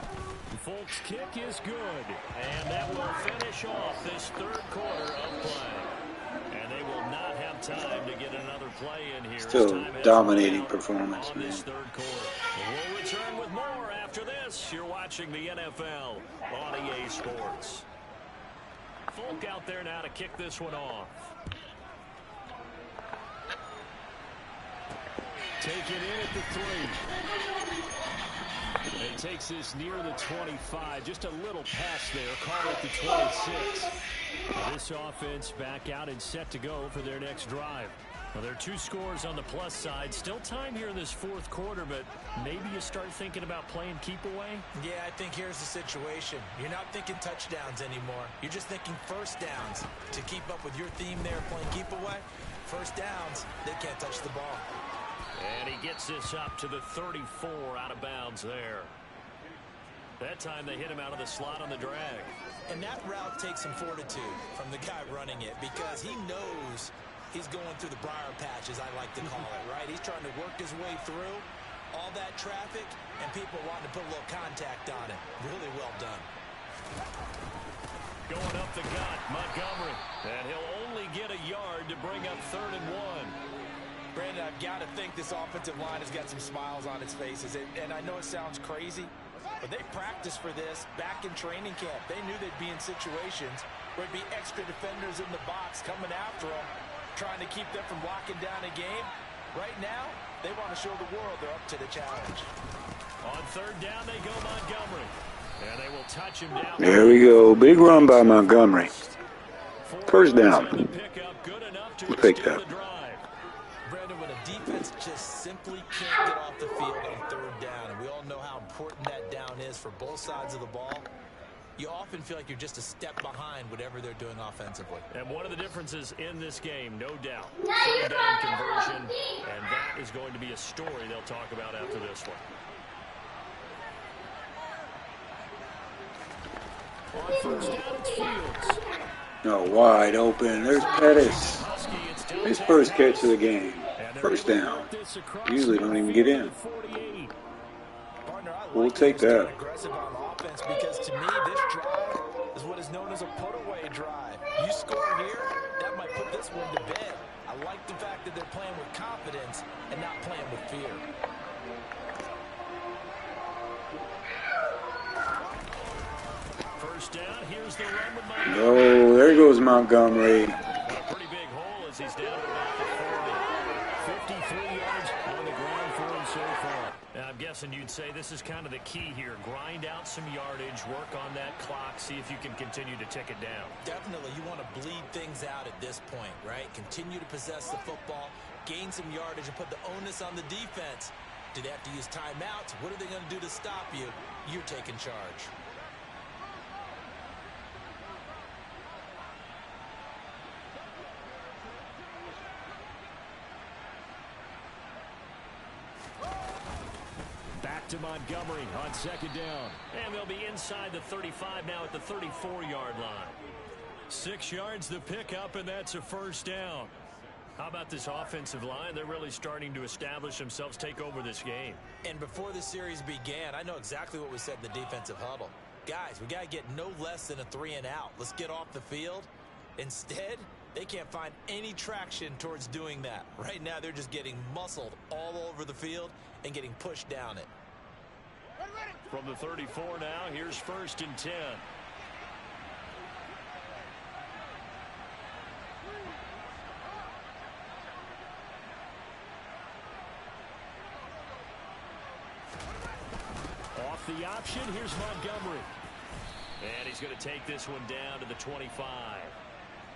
Folk's kick is good, and that will finish off this third quarter of play. And they will not have time to get another play in here. Still dominating performance, on man. this third quarter. We'll return with more after this. You're watching the NFL on EA Sports. Folk out there now to kick this one off. Taken in at the 3. And takes this near the 25. Just a little pass there. Call it the 26. This offense back out and set to go for their next drive. Well, there are 2 scores on the plus side. Still time here in this fourth quarter, but maybe you start thinking about playing keep away? Yeah, I think here's the situation. You're not thinking touchdowns anymore. You're just thinking first downs. To keep up with your theme there, playing keep away, first downs, they can't touch the ball. And he gets this up to the 34 out of bounds there. That time they hit him out of the slot on the drag. And that route takes some fortitude from the guy running it because he knows he's going through the briar patch, as I like to call it, right? He's trying to work his way through all that traffic, and people wanting to put a little contact on it. Really well done. Going up the gut, Montgomery. And he'll only get a yard to bring up 3rd and 1. Brandon, I've got to think this offensive line has got some smiles on its faces. And I know it sounds crazy, but they practiced for this back in training camp. They knew they'd be in situations where it'd be extra defenders in the box coming after them, trying to keep them from locking down a game. Right now, they want to show the world they're up to the challenge. On 3rd down, they go Montgomery. And they will touch him down. There we go. Big run by Montgomery. First down. Picked up. Brandon, when a defense just simply can't get off the field on 3rd down, and we all know how important that down is for both sides of the ball, you often feel like you're just a step behind whatever they're doing offensively. And one of the differences in this game, no doubt, 3rd down conversion, and that is going to be a story they'll talk about after this one. On 1st down, it's Fields. No, wide open. There's Pettis. His first catch of the game. First down. Usually don't even get in. We'll take that. Aggressive on offense because to me this drive is what is known as a put-away drive. You score here, that might put this one to bed. I like the fact that they're playing with confidence and not playing with fear. First down, here's the run with Montgomery. Oh, there goes Montgomery. A pretty big hole as he's down about the 40. 53 yards on the ground for him so far. Now, I'm guessing you'd say this is kind of the key here. Grind out some yardage, work on that clock, see if you can continue to tick it down. Definitely, you want to bleed things out at this point, right? Continue to possess the football, gain some yardage, and put the onus on the defense. Do they have to use timeouts? What are they going to do to stop you? You're taking charge. Back to Montgomery on 2nd down. And they'll be inside the 35 now at the 34-yard line. 6 yards the pickup, and that's a 1st down. How about this offensive line? They're really starting to establish themselves, take over this game. And before the series began, I know exactly what was said in the defensive huddle. Guys, we got to get no less than a 3-and-out. Let's get off the field. Instead, they can't find any traction towards doing that. Right now, they're just getting muscled all over the field and getting pushed down it. From the 34 now, here's 1st and 10. Off the option, here's Montgomery. And he's going to take this one down to the 25.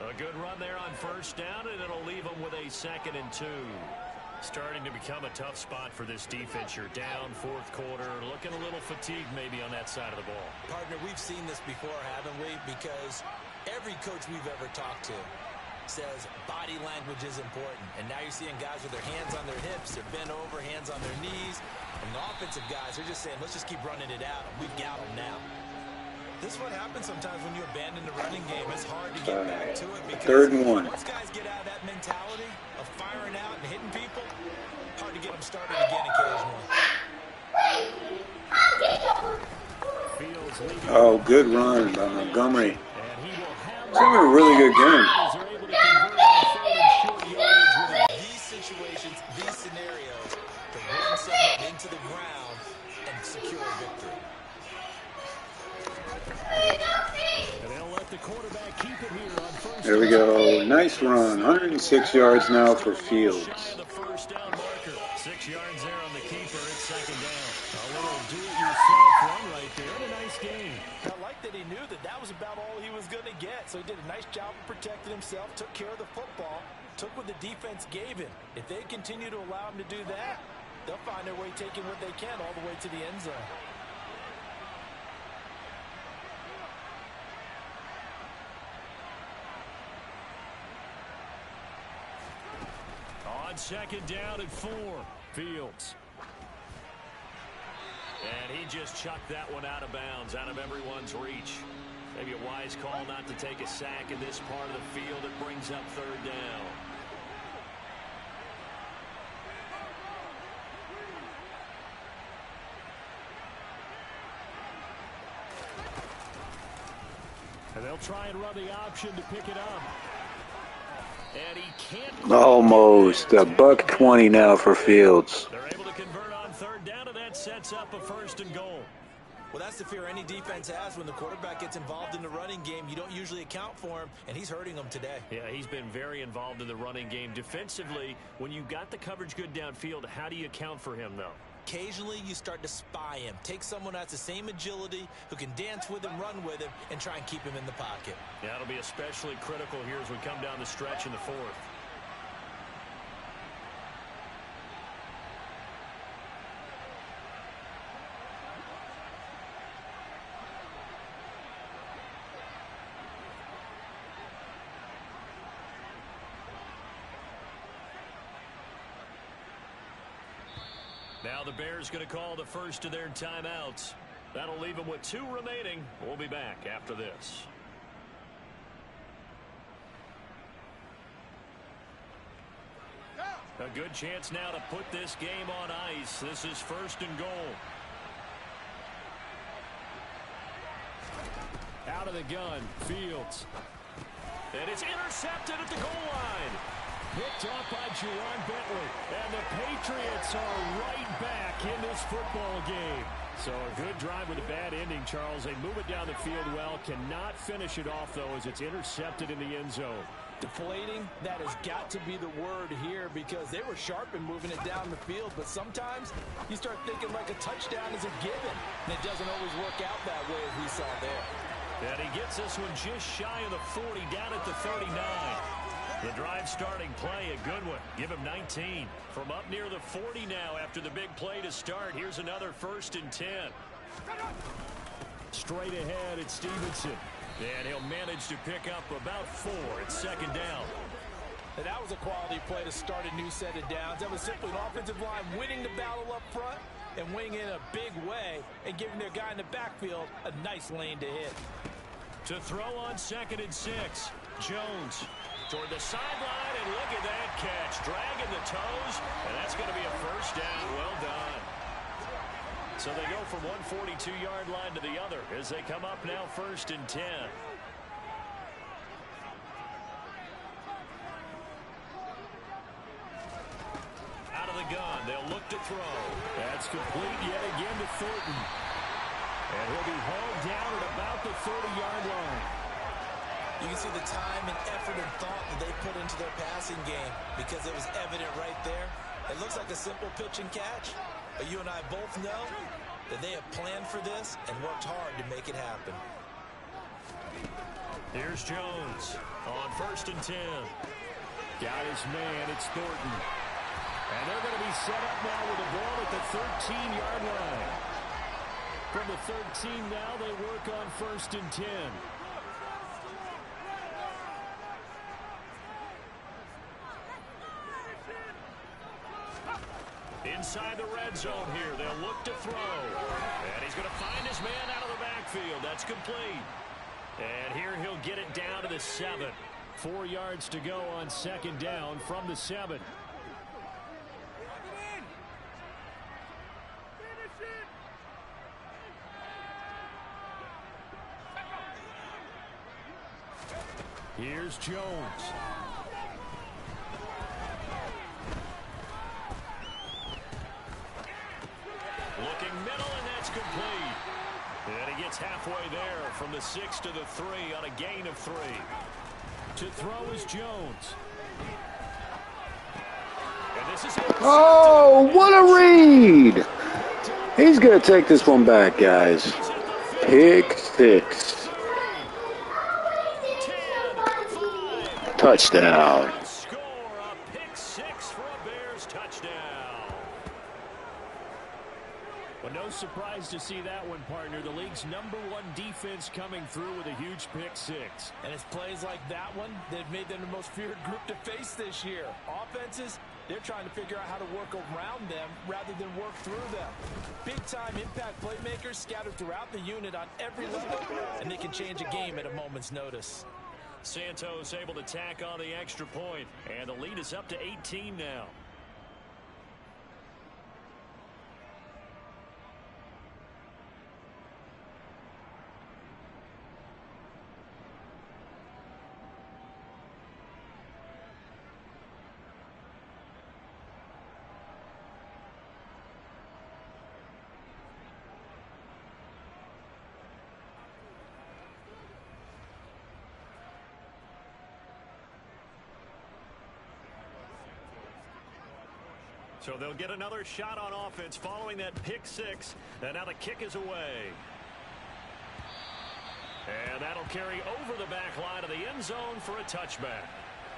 A good run there on 1st down, and it'll leave him with a 2nd and 2. Starting to become a tough spot for this defense. You're down fourth quarter, looking a little fatigued maybe on that side of the ball. Partner, we've seen this before, haven't we? Because every coach we've ever talked to says body language is important. And now you're seeing guys with their hands on their hips, they're bent over, hands on their knees. And the offensive guys, they're just saying, let's just keep running it out. We've got them now. This is what happens sometimes when you abandon the running game. It's hard to get back to it because 3rd and 1. once guys get out of that mentality of firing out and hitting people, hard to get them started again occasionally. Oh, good run by Montgomery. It's having a really good game. These situations, these scenarios, to run someone into the ground and secure a victory. There we go. Nice run. 106 yards now for Fields. 6 yards there on the keeper. It's 2nd down. A little do-it-yourself run right there. And a nice game. I like that he knew that that was about all he was going to get. So he did a nice job of protecting himself, took care of the football, took what the defense gave him. If they continue to allow him to do that, they'll find their way taking what they can all the way to the end zone. On 2nd down and 4. Fields. And he just chucked that one out of bounds, out of everyone's reach. Maybe a wise call not to take a sack in this part of the field. It brings up 3rd down. And they'll try and run the option to pick it up. And he can't. Almost a $120 now for Fields. They're able to convert on 3rd down, and that sets up a 1st and goal. Well, that's the fear any defense has when the quarterback gets involved in the running game. You don't usually account for him, and he's hurting them today. Yeah, he's been very involved in the running game. Defensively, when you got the coverage good downfield, how do you account for him, though? Occasionally, you start to spy him. Take someone who has the same agility, who can dance with him, run with him, and try and keep him in the pocket. Yeah, it'll be especially critical here as we come down the stretch in the 4th. Now the Bears going to call the first of their timeouts. That'll leave them with 2 remaining. We'll be back after this. A good chance now to put this game on ice. This is 1st and goal. Out of the gun, Fields. And it's intercepted at the goal line. Picked up by Juwan Bentley. And the Patriots are right back in this football game. So a good drive with a bad ending, Charles. They move it down the field well. Cannot finish it off, though, as it's intercepted in the end zone. Deflating, that has got to be the word here because they were sharp in moving it down the field. But sometimes you start thinking like a touchdown is a given. And it doesn't always work out that way as we saw there. And he gets this one just shy of the 40, down at the 39. The drive starting play, a good one. Give him 19. From up near the 40 now after the big play to start. Here's another 1st and 10. Straight ahead, it's Stevenson. And he'll manage to pick up about 4. It's 2nd down. And that was a quality play to start a new set of downs. That was simply an offensive line winning the battle up front and winning in a big way and giving their guy in the backfield a nice lane to hit. To throw on 2nd and 6. Jones toward the sideline, and look at that catch. Dragging the toes, and that's going to be a 1st down. Well done. So they go from one 42-yard line to the other as they come up now 1st and 10. Out of the gun, they'll look to throw. That's complete yet again to Thornton. And he'll be hauled down at about the 30-yard line. You can see the time and effort and thought that they put into their passing game because it was evident right there. It looks like a simple pitch and catch, but you and I both know that they have planned for this and worked hard to make it happen. Here's Jones on 1st and 10. Got his man, it's Thornton. And they're going to be set up now with the ball at the 13-yard line. From the 13 now, they work on 1st and 10. Inside the red zone here, they'll look to throw. And he's going to find his man out of the backfield. That's complete. And here he'll get it down to the 7. 4 yards to go on 2nd down from the 7. Here's Jones. Looking middle, and that's complete. And he gets halfway there from the 6 to the 3 on a gain of 3. To throw is Jones. And this is Oh, what a read! He's going to take this one back, guys. Pick 6. Touchdown. Score a pick 6 for a Bears touchdown. Well, no surprise to see that one, partner. The league's #1 defense coming through with a huge pick 6. And it's plays like that one that have made them the most feared group to face this year. Offenses, they're trying to figure out how to work around them rather than work through them. Big-time impact playmakers scattered throughout the unit on every level, and they can change a game at a moment's notice. Santos able to tack on the extra point, and the lead is up to 18 now. So they'll get another shot on offense following that pick 6. And now the kick is away. And that'll carry over the back line of the end zone for a touchback.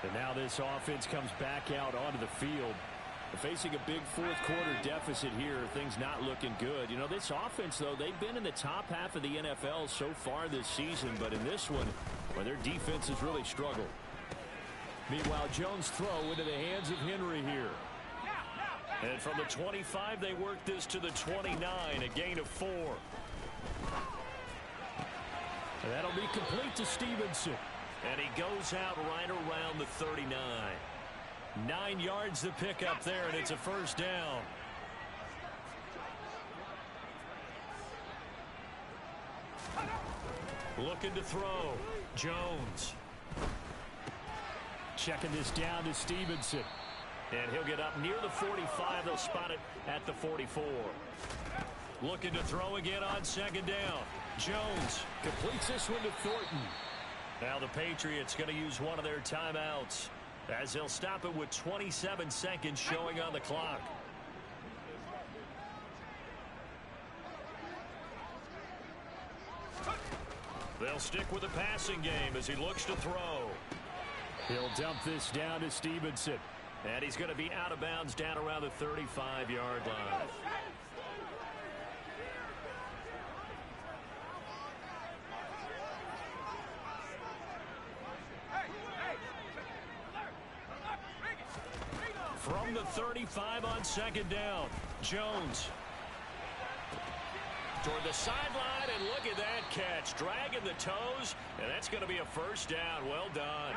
And now this offense comes back out onto the field. Facing a big fourth-quarter deficit here, things not looking good. You know, this offense, though, they've been in the top half of the NFL so far this season. But in this one, well, their defense has really struggled. Meanwhile, Jones' throw into the hands of Henry here. And from the 25, they work this to the 29, a gain of 4. And that'll be complete to Stevenson. And he goes out right around the 39. 9 yards to pick up there, and it's a first down. Looking to throw. Jones. Checking this down to Stevenson. And he'll get up near the 45. They'll spot it at the 44. Looking to throw again on 2nd down. Jones completes this one to Thornton. Now the Patriots going to use one of their timeouts, as they'll stop it with 27 seconds showing on the clock. They'll stick with the passing game as he looks to throw. He'll dump this down to Stevenson. And he's going to be out of bounds down around the 35-yard line. From the 35 on 2nd down, Jones. Toward the sideline, and look at that catch. Dragging the toes, and that's going to be a first down. Well done.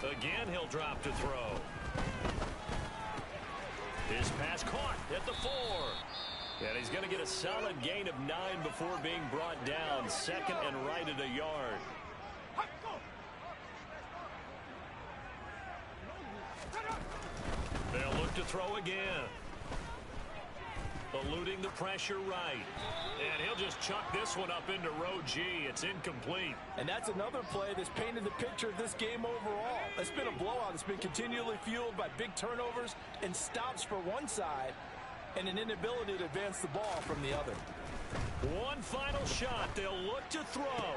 Again, he'll drop to throw. His pass caught at the 4. And he's going to get a solid gain of 9 before being brought down. 2nd and right at a yard. They'll look to throw again. Eluding the pressure right. And he'll just chuck this one up into row G. It's incomplete. And that's another play that's painted the picture of this game overall. It's been a blowout. It's been continually fueled by big turnovers and stops for one side and an inability to advance the ball from the other. One final shot. They'll look to throw.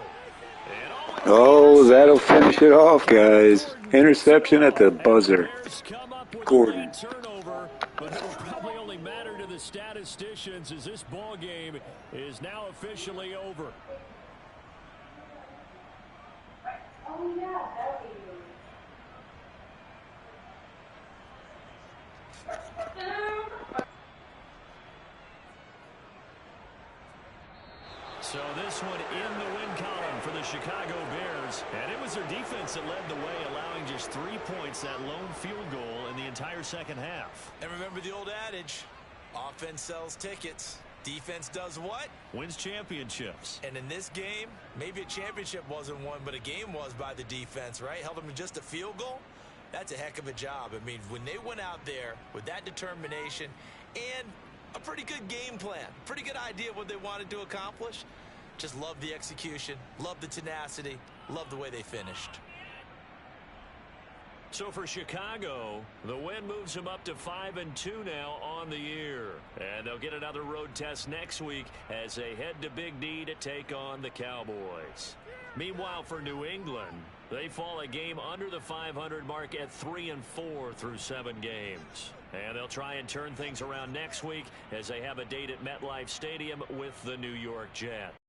Oh, that'll finish it off, guys. Interception at the buzzer. Gordon. Turnover, but it'll probably only matter to the statisticians as this ball game is now officially over. Oh, yeah, that'd be So this one in the win column for the Chicago Bears. And it was their defense that led the way, allowing just 3 points, that lone field goal in the entire second half. And remember the old adage, offense sells tickets. Defense does what? Wins championships. And in this game, maybe a championship wasn't won, but a game was by the defense, right? Held them to just a field goal. That's a heck of a job. I mean, when they went out there with that determination and a pretty good game plan, pretty good idea of what they wanted to accomplish, just love the execution, love the tenacity, love the way they finished. So for Chicago, the win moves them up to 5-2 now on the year. And they'll get another road test next week as they head to Big D to take on the Cowboys. Meanwhile, for New England, they fall a game under the 500 mark at 3-4 through 7 games. And they'll try and turn things around next week as they have a date at MetLife Stadium with the New York Jets.